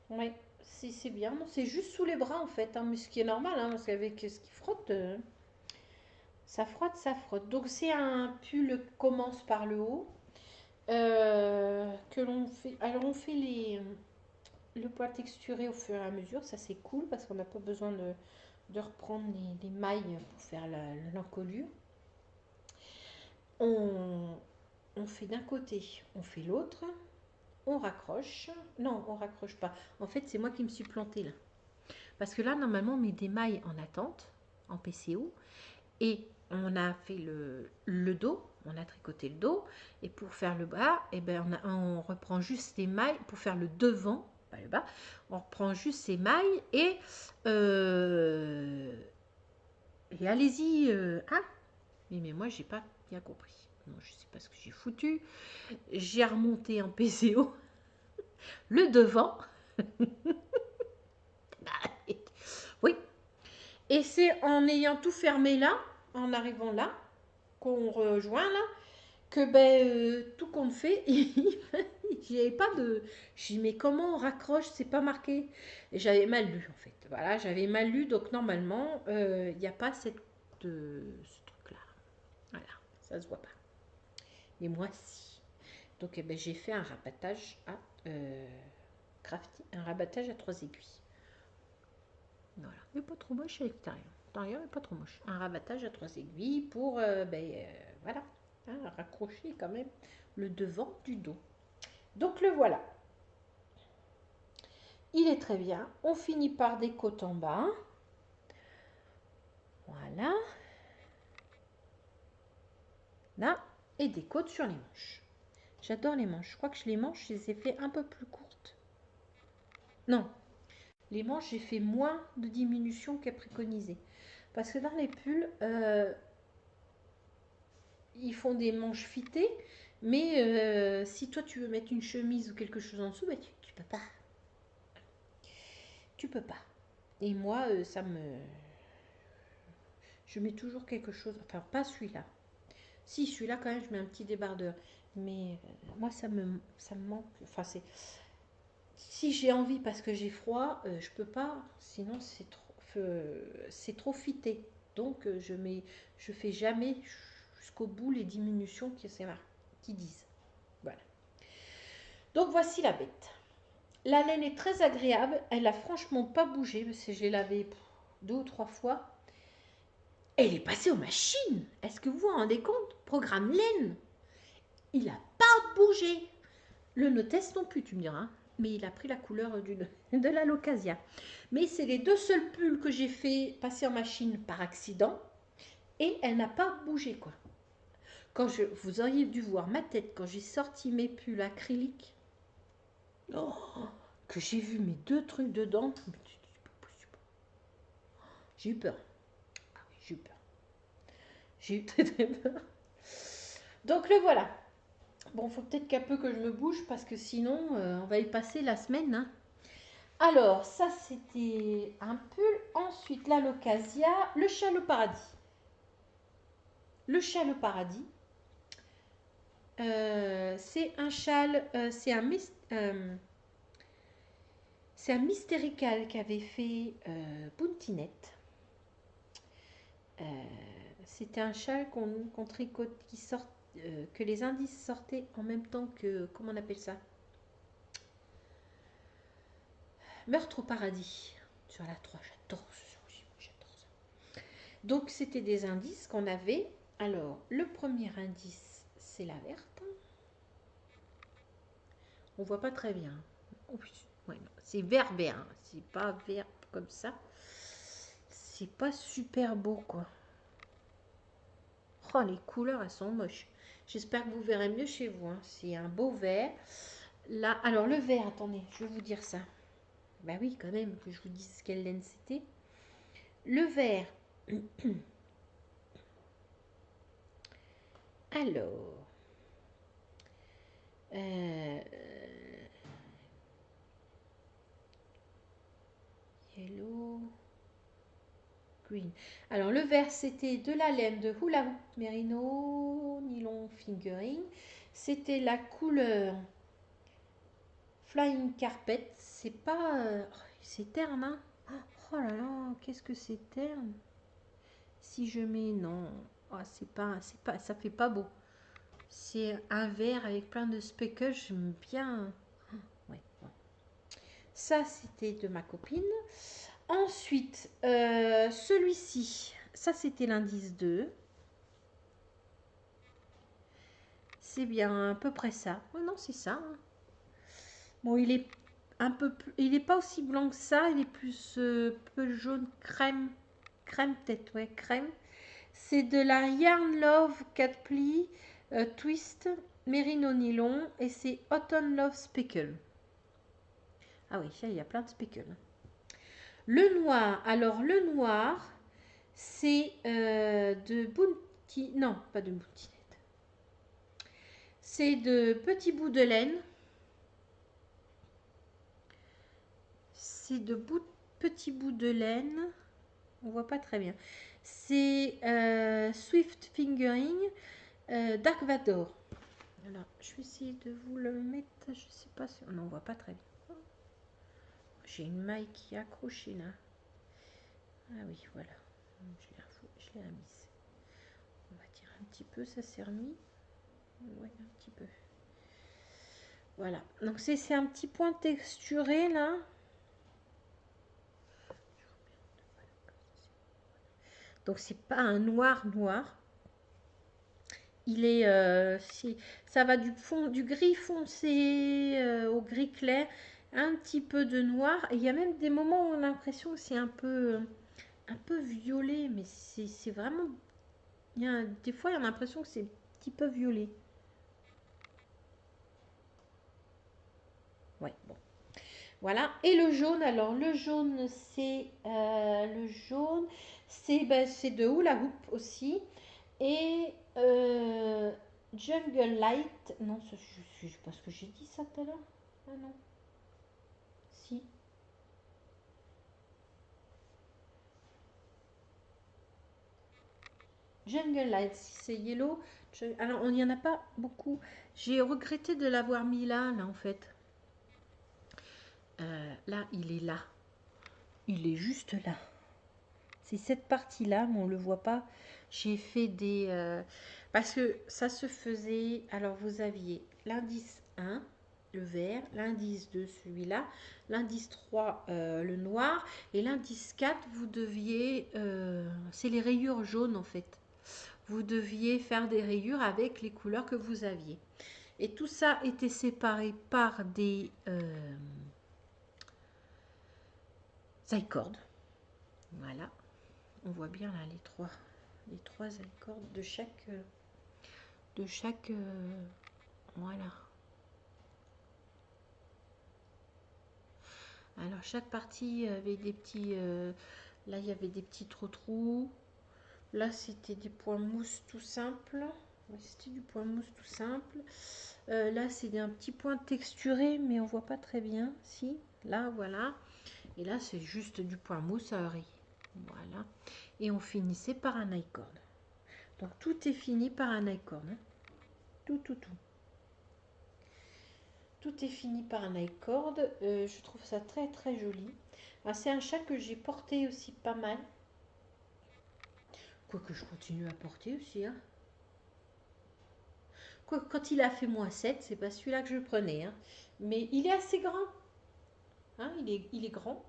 Oui, c'est bien. C'est juste sous les bras en fait, hein, mais ce qui est normal, hein, parce qu'avec ce qui frotte, ça frotte, ça frotte. Donc c'est un pull qui commence par le haut, que l'on fait. Alors on fait le poids texturé au fur et à mesure, ça c'est cool parce qu'on n'a pas besoin de reprendre les mailles pour faire l'encolure. On fait d'un côté, on fait l'autre, on raccroche. Non, on raccroche pas. En fait, c'est moi qui me suis plantée là. Parce que là, normalement, on met des mailles en attente, en PCO, et on a fait le dos, on a tricoté le dos, et pour faire le bas, eh ben, on reprend juste les mailles, pour faire le devant, pas le bas, on reprend juste ces mailles, et allez-y, hein. Mais moi, j'ai pas bien compris. Non, je sais pas ce que j'ai foutu. J'ai remonté en PCO le devant. Oui. Et c'est en ayant tout fermé là, en arrivant là, qu'on rejoint là, que ben tout compte fait, j'avais pas de... J'ai dit mais comment on raccroche, c'est pas marqué. Et j'avais mal lu en fait. Voilà, j'avais mal lu, donc normalement, il n'y a pas ce truc-là. Voilà, ça se voit pas. Mais moi si. Donc eh ben, j'ai fait un rabattage à un rabattage à 3 aiguilles. Voilà, mais pas trop moche à l'extérieur. L'intérieur n'est pas trop moche. Un rabattage à 3 aiguilles pour, voilà, hein, raccrocher quand même le devant du dos. Donc le voilà. Il est très bien. On finit par des côtes en bas. Voilà. Là. Et des côtes sur les manches. J'adore les manches. Je crois que les manches, je les ai fait un peu plus courtes. Non. Les manches, j'ai fait moins de diminution qu'à préconiser. Parce que dans les pulls, ils font des manches fitées. Mais si toi, tu veux mettre une chemise ou quelque chose en dessous, bah, tu peux pas. Tu peux pas. Et moi, ça me... Je mets toujours quelque chose... Enfin, pas celui-là. Si, celui-là, quand même, je mets un petit débardeur. Mais moi, ça me manque. Enfin, c'est... Si j'ai envie parce que j'ai froid, je peux pas. Sinon, c'est trop fité. Donc, je fais jamais jusqu'au bout les diminutions qui disent. Voilà. Donc, voici la bête. La laine est très agréable. Elle a franchement pas bougé parce que j'ai lavé 2 ou 3 fois. Elle est passée aux machines. Est-ce que vous vous rendez compte? Programme laine. Il n'a pas bougé. Le Notest non plus, tu me diras. Mais il a pris la couleur de la Locasia. Mais c'est les 2 seuls pulls que j'ai fait passer en machine par accident. Et elle n'a pas bougé, quoi. Vous auriez dû voir ma tête quand j'ai sorti mes pulls acryliques. Oh, que j'ai vu mes 2 trucs dedans. J'ai eu peur. Ah oui, j'ai eu peur. J'ai eu très très peur. Donc le voilà. Bon, faut peut-être qu'un peu que je me bouge parce que sinon, on va y passer la semaine, hein. Alors, ça, c'était un pull. Ensuite, là, l'Occasia, le châle au paradis. Le châle au paradis. C'est un châle, c'est un mystérical qu'avait fait Buntinette. Euh, C'était un châle qu'on tricote, que les indices sortaient en même temps que, comment on appelle ça? Meurtre au paradis. Sur la 3, j'adore j'adore ça. Donc c'était des indices qu'on avait. Alors, le premier indice, c'est la verte. On voit pas très bien. Oh, ouais, c'est vert vert, hein. C'est pas vert comme ça. C'est pas super beau quoi. Oh, les couleurs, elles sont moches. J'espère que vous verrez mieux chez vous, hein. C'est un beau vert. Là, alors le vert, attendez, je vais vous dire ça. Bah oui, quand même, que je vous dise quelle laine c'était. Le vert. Alors, euh, yellow, green. Alors le vert, c'était de la laine de Hula Hoop Merino Nylon Fingering. C'était la couleur Flying Carpet. C'est pas, c'est terne, hein. Oh là là, qu'est-ce que c'est terne. Si je mets non, oh, ça fait pas beau. C'est un vert avec plein de speckles, j'aime bien. Ouais, bon. Ça, c'était de ma copine. Ensuite, celui-ci, ça c'était l'indice 2. C'est bien à peu près ça. Oh non, c'est ça, hein. Bon, il est un peu plus, il est pas aussi blanc que ça, il est plus peu jaune crème, crème peut-être, ouais, crème. C'est de la Yarn Love 4 plis twist Merino nylon et c'est Autumn Love Speckle. Ah oui, il y a plein de speckles. Le noir, alors le noir, c'est de Bounty, non, pas de Bounty. C'est de petits bouts de laine. C'est de petits bouts de laine. On voit pas très bien. C'est Swift Fingering Dark Vador. Alors, je vais essayer de vous le mettre. Je sais pas si on voit pas très bien. J'ai une maille qui est accrochée là. Ah oui, voilà. Je l'ai remise. On va tirer un petit peu, ça s'est remis. Ouais, un petit peu. Voilà. Donc c'est un petit point texturé là. Donc c'est pas un noir noir. Il est, ça va du fond, du gris foncé au gris clair, un petit peu de noir. Et il y a même des moments où on a l'impression que c'est un peu violet, mais c'est vraiment, des fois, il y a l'impression que c'est un petit peu violet. Ouais, bon. Voilà. Et le jaune, alors le jaune, c'est de Hula Hoop aussi. Et Jungle Light, non, je sais pas ce que j'ai dit ça tout à l'heure. Ah non, si. Jungle Light, si c'est yellow. Alors, on n'y en a pas beaucoup. J'ai regretté de l'avoir mis là, en fait. Là, il est là. Il est juste là. C'est cette partie-là, mais on ne le voit pas. J'ai fait des... parce que ça se faisait... Alors, vous aviez l'indice 1, le vert, l'indice 2, celui-là, l'indice 3, le noir, et l'indice 4, vous deviez... c'est les rayures jaunes, en fait. Vous deviez faire des rayures avec les couleurs que vous aviez. Et tout ça était séparé par des I-cordes. Voilà. On voit bien là les trois I-cordes de chaque voilà. Alors chaque partie avait des petits là il y avait des petits trous. Là c'était des points mousse tout simples. C'était du point mousse tout simple. Là, c'est un petit point texturé, mais on voit pas très bien. Si, là, voilà. Et là, c'est juste du point mousse à oreiller. Voilà. Et on finissait par un i-cord. Donc, tout est fini par un i-cord. Hein. Tout. Tout est fini par un i-cord. Je trouve ça très, très joli. C'est un chat que j'ai porté aussi pas mal. Quoique je continue à porter aussi. Hein. Quoique quand il a fait -7, c'est pas celui-là que je prenais. Hein. Mais il est assez grand. Hein, il est grand.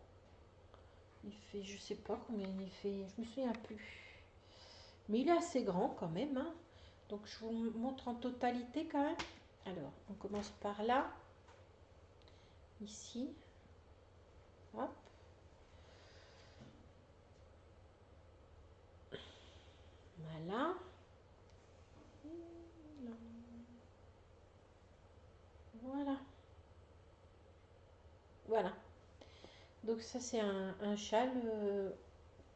Il fait, je sais pas combien il fait, je me souviens plus. Mais il est assez grand quand même. Hein. Donc je vous montre en totalité quand même. Alors, on commence par là. Ici. Hop. Voilà. Voilà. Voilà. Donc ça c'est un châle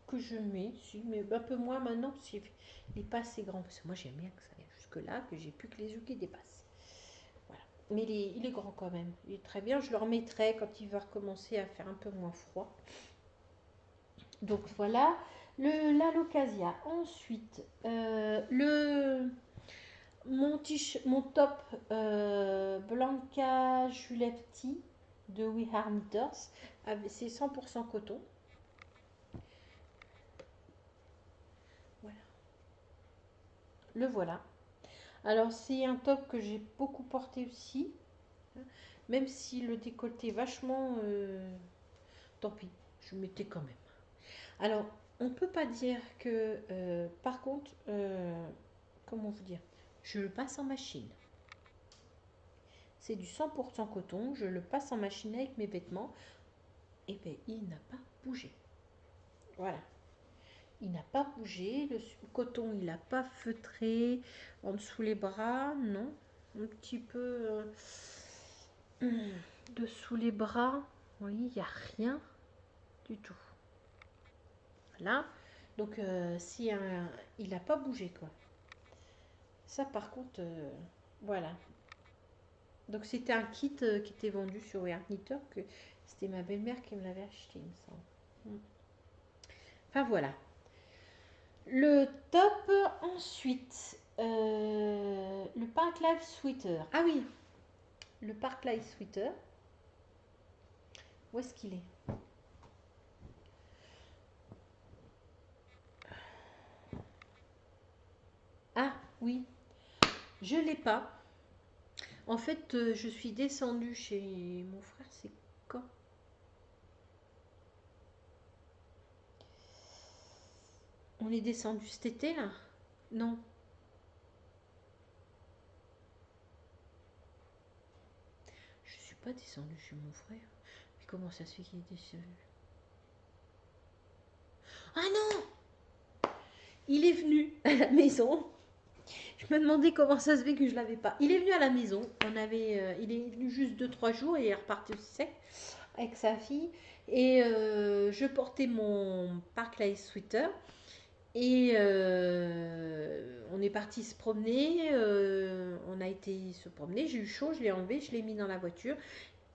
que je mets, si, mais un peu moins maintenant parce qu'il n'est pas assez grand. Parce que moi j'aime bien que ça aille jusque là, que j'ai plus que les yeux qui dépassent. Voilà. Mais il est grand quand même. Il est très bien. Je le remettrai quand il va recommencer à faire un peu moins froid. Donc voilà. L'alocasia. Ensuite, mon top Blanca Julepti de We Are Knitters. C'est 100% coton. Voilà. Le voilà. Alors c'est un top que j'ai beaucoup porté aussi. Même si le décolleté est vachement... tant pis, je mettais quand même. Alors, on ne peut pas dire que... par contre, comment vous dire, je le passe en machine. C'est du 100% coton, je le passe en machine avec mes vêtements. Et bien, il n'a pas bougé. Voilà. Il n'a pas bougé. Le coton, il n'a pas feutré. En dessous les bras, non. Un petit peu dessous les bras. Oui, il n'y a rien du tout. Voilà. Donc, si il n'a pas bougé, quoi. Ça, par contre, voilà. Donc, c'était un kit qui était vendu sur We Are Knitters, que c'était ma belle-mère qui me l'avait acheté, il me semble. Enfin, voilà. Le top, ensuite, le Park Life Sweater. Ah oui, le Park Life Sweater. Où est-ce qu'il est? Ah oui, je l'ai pas. En fait, je suis descendue chez mon frère, c'est quand? On est descendu cet été là? Non, je suis pas descendue chez mon frère. Mais comment ça se fait qu'il est descendu? Ah non! Il est venu à la maison. Je me demandais comment ça se fait que je l'avais pas. Il est venu à la maison. Il est venu juste 2-3 jours et il est reparti aussi sec avec sa fille. Et je portais mon Park Life Sweater. Et on est parti se promener. On a été se promener. J'ai eu chaud, je l'ai enlevé, je l'ai mis dans la voiture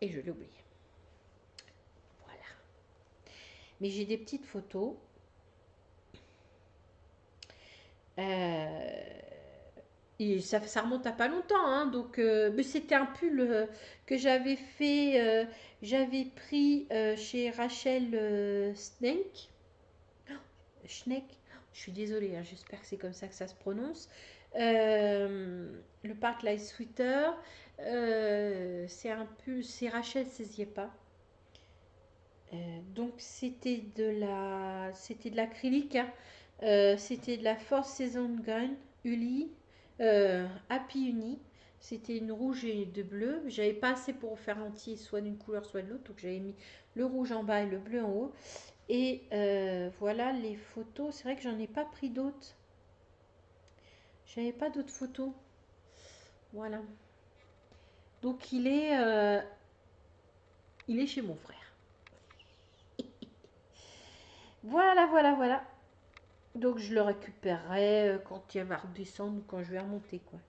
et je l'ai oublié. Voilà. Mais j'ai des petites photos. Euh, Et ça remonte à pas longtemps, hein, donc mais c'était un pull que j'avais fait, j'avais pris chez Rachel Snake, Schneck, je suis désolée, hein, j'espère que c'est comme ça que ça se prononce. Le Park Life Sweater, c'est un pull, c'est Rachel Seziepa. Donc c'était de l'acrylique, hein. C'était de la Force Saison Gun Uli, Happy Uni. C'était une rouge et deux bleus. J'avais pas assez pour faire entier soit d'une couleur soit de l'autre, donc j'avais mis le rouge en bas et le bleu en haut. Et voilà les photos. C'est vrai que j'en ai pas pris d'autres. J'avais pas d'autres photos. Voilà. Donc il est chez mon frère. Voilà, voilà, voilà. Donc je le récupérerai quand il va redescendre ou quand je vais remonter, quoi.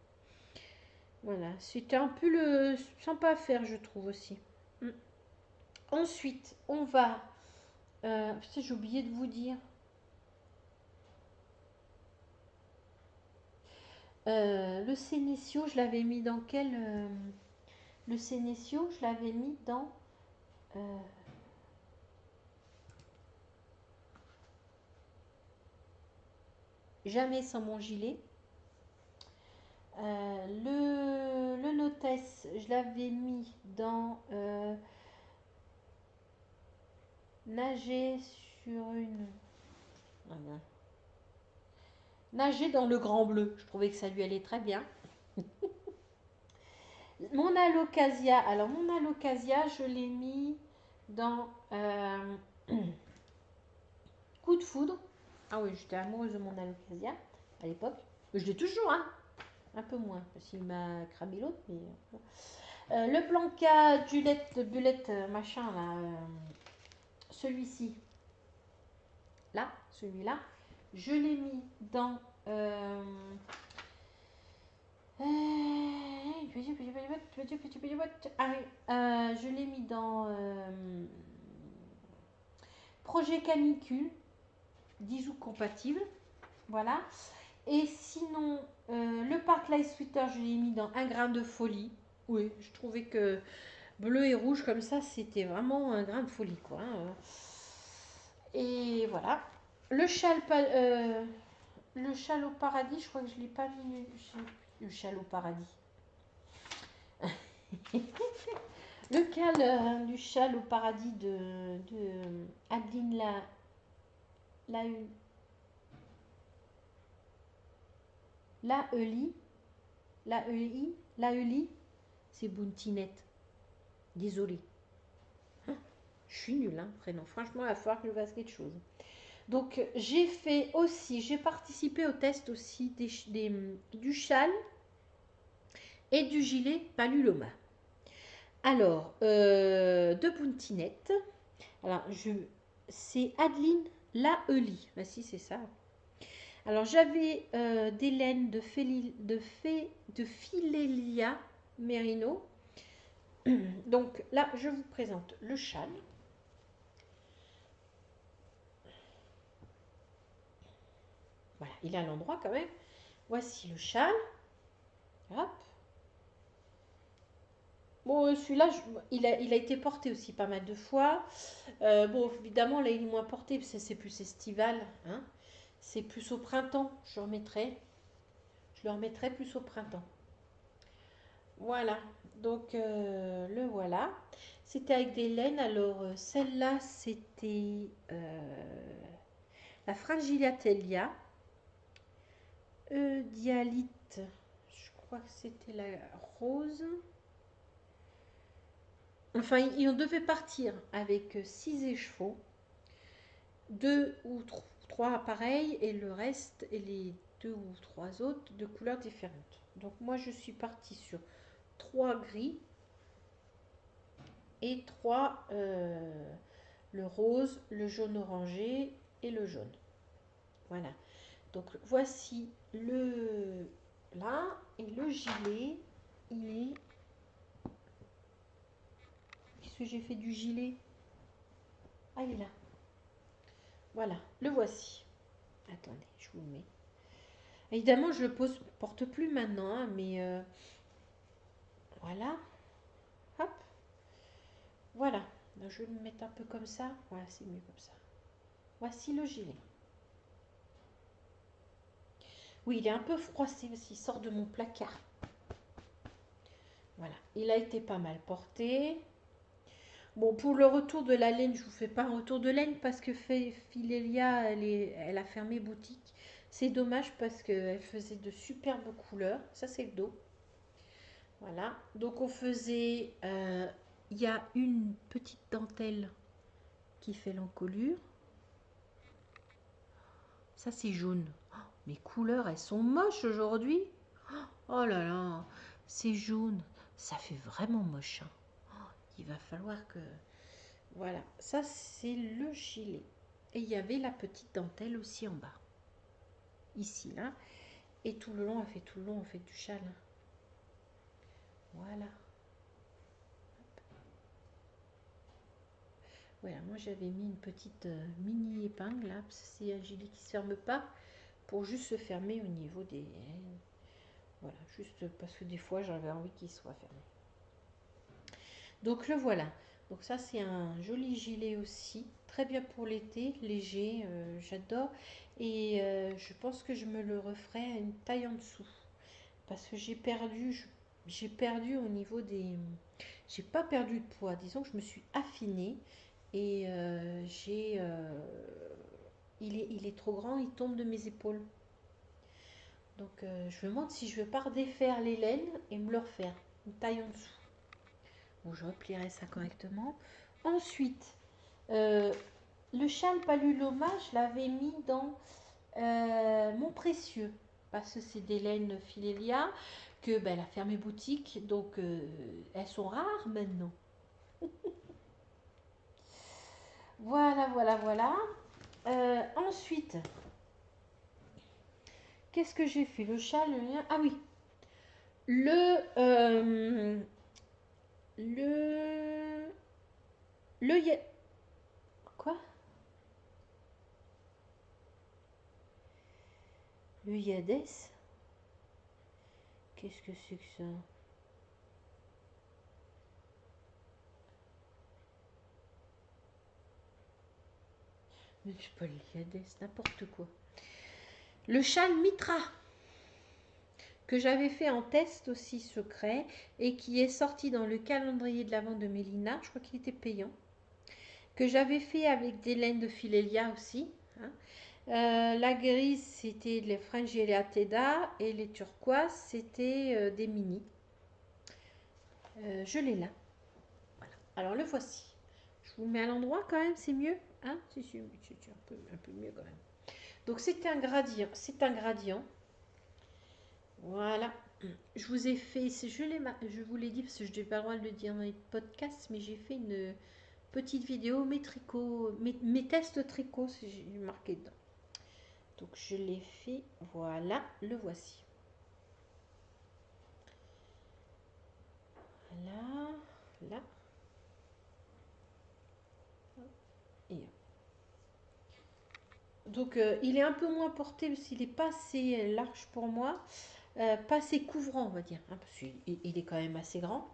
Voilà, c'était un peu le sympa à faire, je trouve aussi. Mm. Ensuite, on va... putain, j'ai oublié de vous dire. Le Sénécio, je l'avais mis dans quel... le Sénécio, je l'avais mis dans... euh, jamais sans mon gilet. Le Notes, je l'avais mis dans nager sur une... Ah bon. Nager dans le grand bleu. Je trouvais que ça lui allait très bien. Mon alocasia, alors mon alocasia, je l'ai mis dans coup de foudre. Ah oui, j'étais amoureuse de mon alocasia à l'époque. Je l'ai toujours, hein. Un peu moins, parce qu'il m'a cramé l'autre. Mais... le Blanca Bulette, machin, là, celui-ci, là, celui-là, je l'ai mis dans... je l'ai mis dans projet canicule, 10 août compatible. Voilà. Et sinon, le Park Light Sweater, je l'ai mis dans un grain de folie. Oui, je trouvais que bleu et rouge comme ça, c'était vraiment un grain de folie, quoi. Et voilà. Le châle, le châle au paradis, je crois que je ne l'ai pas mis. Le châle au paradis. Le du châle au paradis de Adeline la, la Euli, la Euli, c'est Bountinette. Désolée. Je suis nulle, hein, prénom. Franchement, il va falloir que je fasse quelque chose. Donc, j'ai fait aussi, j'ai participé au test aussi du châle et du gilet Paluloma. Alors, de Bountinette. Alors, c'est Adeline Laeli. Ah, si, c'est ça. Alors, j'avais des laines de Philélia Merino. Donc, là, je vous présente le châle. Voilà, il est à l'endroit quand même. Voici le châle. Hop. Bon, celui-là, il a été porté aussi pas mal de fois. Bon, évidemment, là, il est moins porté, parce que c'est plus estival. Hein. C'est plus au printemps, je le remettrai plus au printemps. Voilà, donc le voilà. C'était avec des laines. Alors, celle-là, c'était la Frangilatelia. Dialyte, je crois que c'était la rose. Enfin, on devait partir avec 6 écheveaux, 2 ou 3 appareils et le reste, et les 2 ou 3 autres de couleurs différentes. Donc moi je suis partie sur 3 gris et 3 le rose, le jaune orangé et le jaune. Voilà. Donc voici le là et le gilet, il est... Qu'est-ce que j'ai fait du gilet? Ah, il est là. Voilà, le voici. Attendez, je vous le mets. Évidemment, je le porte plus maintenant, hein, mais voilà. Hop, voilà. Donc, je vais le mettre un peu comme ça. Voilà, c'est mieux comme ça. Voici le gilet. Oui, il est un peu froissé parce qu'il sort de mon placard. Voilà, il a été pas mal porté. Bon, pour le retour de la laine, je vous fais pas un retour de laine parce que Philélia, elle a fermé boutique. C'est dommage parce qu'elle faisait de superbes couleurs. Ça, c'est le dos. Voilà. Donc, on faisait... il y a une petite dentelle qui fait l'encolure. Ça, c'est jaune. Oh, mes couleurs, elles sont moches aujourd'hui. Oh là là, c'est jaune. Ça fait vraiment moche. Hein. Oh, il va falloir que... Voilà, ça c'est le gilet. Et il y avait la petite dentelle aussi en bas. ici, là. Et tout le long, elle fait tout le long, on fait du châle. Voilà. Voilà, moi j'avais mis une petite mini épingle là, parce que c'est un gilet qui ne se ferme pas, pour juste se fermer au niveau des... Voilà, juste parce que des fois j'avais envie qu'il soit fermé. Donc le voilà. Donc ça c'est un joli gilet aussi, très bien pour l'été, léger, j'adore. Et je pense que je me le referai à une taille en dessous. Parce que j'ai perdu au niveau des... J'ai pas perdu de poids, disons que je me suis affinée. Et il est trop grand, il tombe de mes épaules. Donc je me demande si je ne vais pas redéfaire les laines et me le refaire. Une taille en dessous. Bon, je replierai ça correctement. Ensuite, euh, le châle Paluloma, je l'avais mis dans mon précieux. Parce que c'est des laines Filelia que ben, elle a fermé boutique. Donc elles sont rares maintenant. Voilà, voilà, voilà. Ensuite, qu'est-ce que j'ai fait? Le châle, le lien. Ah oui. Le. Le. Le. Quoi? Le Yadès? Qu'est-ce que c'est que ça? Mais c'est pas le Yadès, n'importe quoi. Le châle Mitra, que j'avais fait en test aussi secret et qui est sorti dans le calendrier de l'avant de Mélina. Je crois qu'il était payant. Que j'avais fait avec des laines de Filelia aussi. Hein. La grise, c'était les Fringilla Teda et les turquoises, c'était des mini. Je l'ai là. Voilà. Alors le voici. Je vous le mets à l'endroit quand même, c'est mieux. Hein, c'est un peu mieux quand même. Donc c'est un gradient. C'est un gradient. Voilà. Je vous ai fait, je vous l'ai dit parce que je n'ai pas le droit de le dire dans les podcasts, mais j'ai fait une petite vidéo, mes tricots, mes tests tricot, j'ai marqué dedans. Donc je l'ai fait, voilà, le voici. Là, là. Et donc il est un peu moins porté parce qu'il n'est pas assez large pour moi, pas assez couvrant on va dire, hein, parce qu'il est quand même assez grand.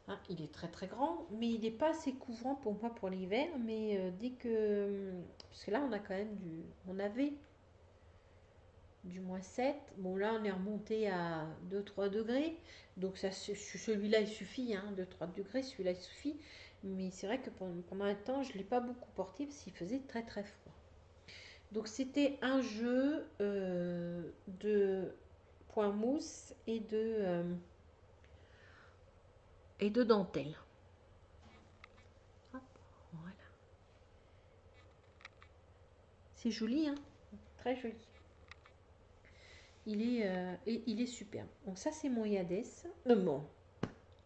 Hein, il est très très grand, mais il n'est pas assez couvrant pour moi pour l'hiver. Mais dès que... Parce que là, on a quand même on avait du -7. Bon, là, on est remonté à 2-3 degrés. Donc, celui-là, il suffit. Hein, 2-3 degrés, celui-là, il suffit. Mais c'est vrai que pendant un temps, je ne l'ai pas beaucoup porté parce qu'il faisait très très froid. Donc, c'était un jeu de point mousse et de dentelle. Hop, voilà. C'est joli, hein, très joli. Il est superbe. Donc ça, c'est mon Yadès. Mon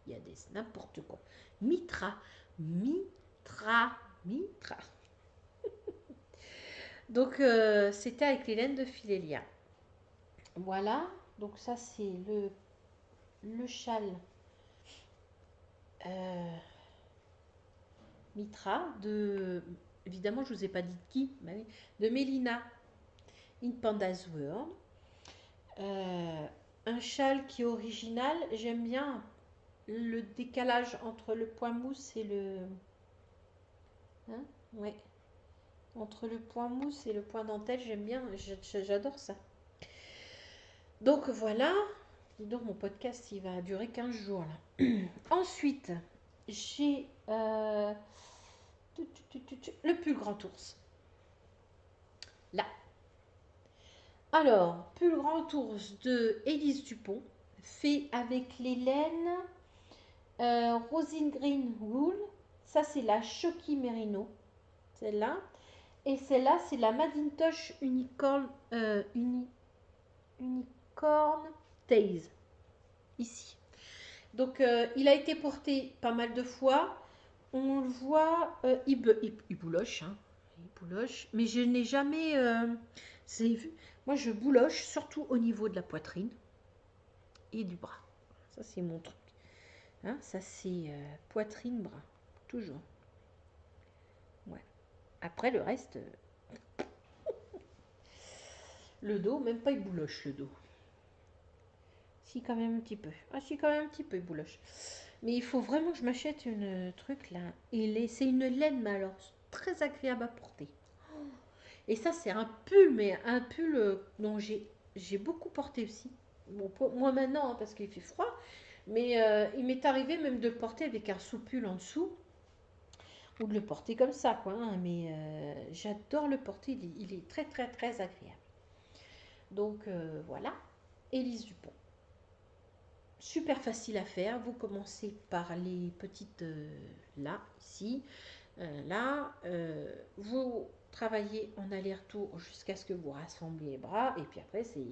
Yadès, n'importe quoi. Mitra. Mitra. Mitra. Donc, c'était avec les laines de Filelia. Voilà. Donc ça, c'est le châle Mitra de... Évidemment, je ne vous ai pas dit de qui. Bah oui, de Mélina in Panda's World. Un châle qui est original. J'aime bien le décalage entre le point mousse et le... Hein, ouais. Entre le point mousse et le point dentelle, j'aime bien. J'adore ça. Donc voilà. Dis donc, mon podcast, il va durer 15 jours là. Ensuite, j'ai le pull grand ours. Là. Alors, pull grand ours de Élise Dupont, fait avec les laines Rosine Green Wool. Ça, c'est la Shoki Merino. Celle-là. Et celle-là, c'est la Macintosh Unicorn, Unicorn Taze. Ici. Donc, il a été porté pas mal de fois. On le voit, il bouloche. Hein. Il bouloche. Mais je n'ai jamais... Moi, je bouloche surtout au niveau de la poitrine et du bras. Ça, c'est mon truc. Hein, ça, c'est poitrine, bras. Toujours. Ouais. Après, le reste, le dos, même pas il bouloche le dos. Si, quand même un petit peu. Ah, si, quand même un petit peu, il bouloche. Mais il faut vraiment que je m'achète une truc là. C'est une laine, mais alors très agréable à porter. Et ça, c'est un pull, mais un pull dont j'ai beaucoup porté aussi. Bon, moi maintenant, hein, parce qu'il fait froid. Mais il m'est arrivé même de le porter avec un sous-pull en dessous. Ou de le porter comme ça, quoi. Hein, mais j'adore le porter. Il est très, très, très agréable. Donc, voilà. Élise Dupont. Super facile à faire. Vous commencez par les petites là, ici. Là, vous travaillez en aller-retour jusqu'à ce que vous rassembliez les bras. Et puis après, c'est...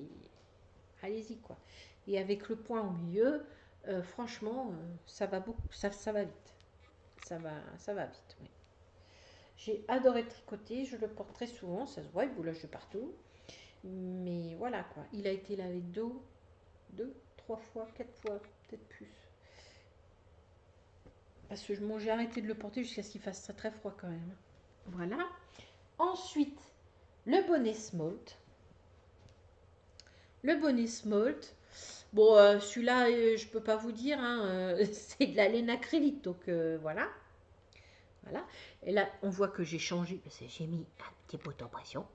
Allez-y, quoi. Et avec le point au milieu, franchement, ça va beaucoup, ça va vite. Ça va vite, oui. J'ai adoré tricoter, je le porte très souvent, ça se voit, il bouloche de partout. Mais voilà, quoi. Il a été lavé deux, trois fois, quatre fois, peut-être plus. Parce que j'ai arrêté de le porter jusqu'à ce qu'il fasse ça très froid quand même. Voilà. Ensuite, le bonnet smolt. Le bonnet smolt. Bon, celui-là, je peux pas vous dire, hein, c'est de la laine acrylique, donc voilà. Voilà. Et là, on voit que j'ai changé, parce que j'ai mis un petit bouton pression.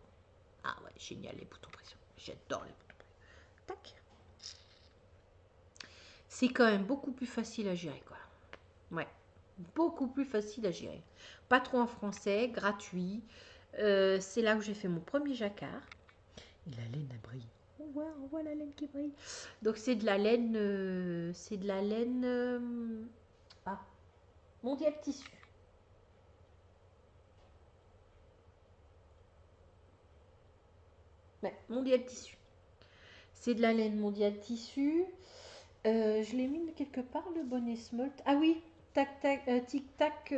Ah ouais, génial les boutons pression. J'adore les boutons pression. Tac. C'est quand même beaucoup plus facile à gérer, quoi. Ouais, beaucoup plus facile à gérer. Pas trop en français, gratuit. C'est là où j'ai fait mon premier jacquard. Et la laine a brillé. On voit la laine qui brille. Donc c'est de la laine, ah, mondial tissu. Ouais, mondial tissu. C'est de la laine mondial tissu. Je l'ai mis quelque part le bonnet smolt. Ah oui, tac tac, tic tac,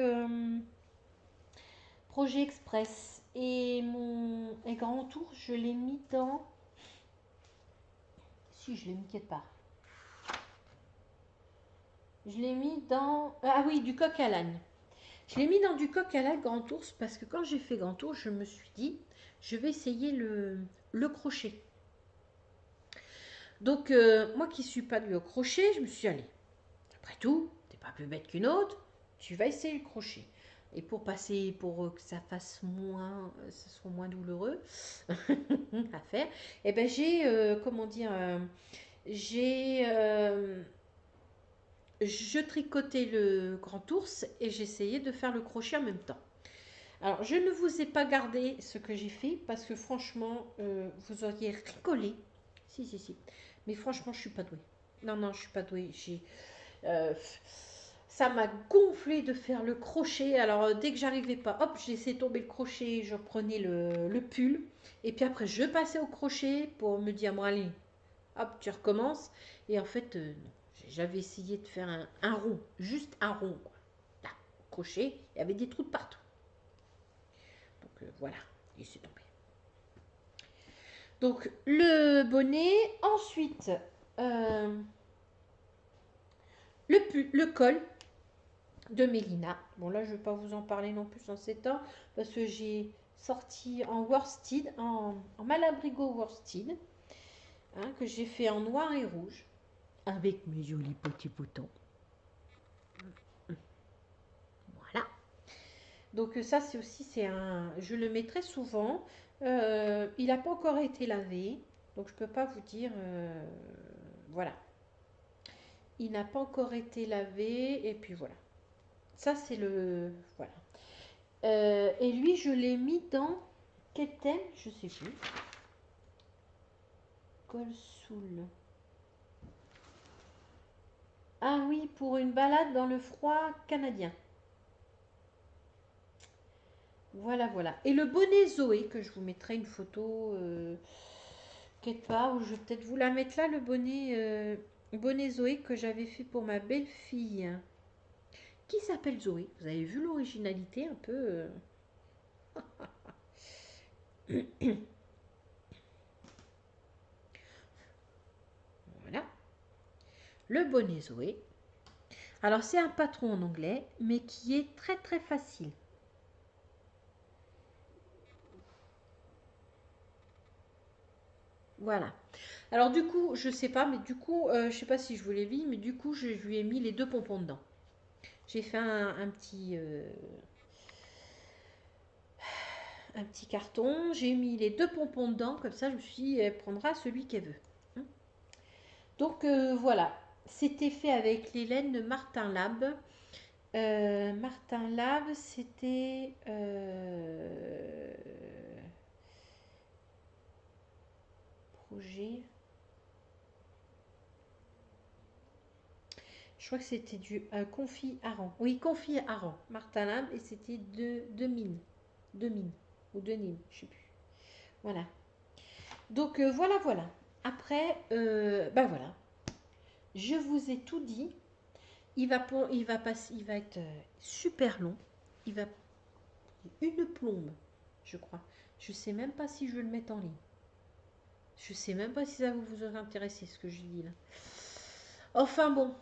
projet express. Et mon grand tour, je l'ai mis dans. Si, je l'ai mis quelque part. Je l'ai mis dans. Ah oui, du coq à l'âne. Je l'ai mis dans du coq à l'âne grand ours parce que quand j'ai fait grand ours, je me suis dit, je vais essayer le crochet. Donc, moi qui ne suis pas de crochet, je me suis dit, allez, après tout, t'es pas plus bête qu'une autre, tu vas essayer le crochet. Et pour passer, pour que ça fasse moins, ce soit moins douloureux à faire, et ben j'ai, comment dire, je tricotais le grand ours et j'essayais de faire le crochet en même temps. Alors, je ne vous ai pas gardé ce que j'ai fait parce que franchement, vous auriez rigolé. Si, si, si. Mais franchement, je suis pas douée. Non, non, je suis pas douée. Euh, Ça m'a gonflé de faire le crochet. Alors, dès que j'arrivais pas, hop, je laissais tomber le crochet, je prenais le pull. Et puis après, je passais au crochet pour me dire, bon, allez, hop, tu recommences. Et en fait, non. J'avais essayé de faire un rond, juste un rond, quoi. Là, crochet, il y avait des trous de partout. Donc voilà, et c'est tombé. Donc le bonnet, ensuite le col de Mélina. Bon là je ne vais pas vous en parler non plus en ces temps parce que j'ai sorti en worsted, en malabrigo worsted, hein, que j'ai fait en noir et rouge avec mes jolis petits boutons. Voilà. Donc ça c'est aussi, je le mets très souvent. Il n'a pas encore été lavé, donc je ne peux pas vous dire, voilà. Il n'a pas encore été lavé, et puis voilà. Ça c'est le, voilà. Et lui je l'ai mis dans, quel thème? Je sais plus. Col Soul. Ah oui, pour une balade dans le froid canadien. Voilà, voilà. Et le bonnet Zoé, que je vous mettrai une photo quelque part, ou je vais peut-être vous la mettre là, le bonnet Zoé que j'avais fait pour ma belle-fille, qui s'appelle Zoé. Vous avez vu l'originalité un peu le bonnet Zoé. Alors c'est un patron en anglais, mais qui est très très facile. Voilà. Alors du coup, je sais pas, mais du coup, je sais pas si je vous l'ai dit, mais du coup, je lui ai mis les deux pompons dedans. J'ai fait un petit carton, j'ai mis les deux pompons dedans, comme ça, je me suis dit, elle prendra celui qu'elle veut. Hein. Donc voilà, c'était fait avec les laines de Martin Lab. Martin Lab, c'était projet. Je crois que c'était du confit hareng. Oui, confit hareng. Martin Lab, et c'était de mine. De mine. Ou de Nîmes, je sais plus. Voilà. Donc voilà, voilà. Après, ben voilà. Je vous ai tout dit. Il va être super long. Il va une plombe, je crois. Je sais même pas si je vais le mettre en ligne. Je sais même pas si ça va vous intéresser ce que je dis là. Enfin bon,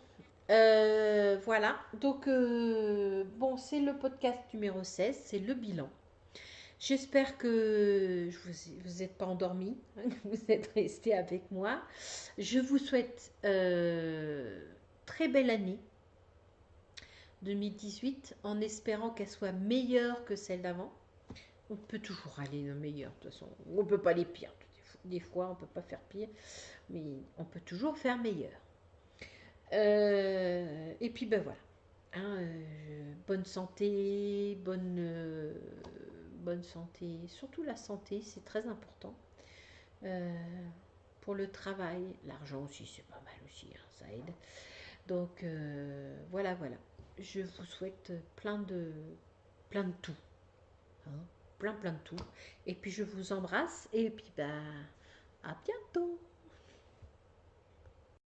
voilà. Donc bon, c'est le podcast numéro 16, c'est le bilan. J'espère que vous n'êtes pas endormis, que vous êtes restés avec moi. Je vous souhaite très belle année 2018 en espérant qu'elle soit meilleure que celle d'avant. On peut toujours aller le meilleur, de toute façon. On ne peut pas aller pire. Des fois, on ne peut pas faire pire, mais on peut toujours faire meilleur. Et puis, ben voilà. Hein, bonne santé, bonne santé. Surtout la santé, c'est très important. Euh, pour le travail, l'argent aussi, c'est pas mal aussi, hein, ça aide. Donc, voilà, voilà. Je vous souhaite plein de tout. Hein, plein de tout. Et puis je vous embrasse et puis bah à bientôt.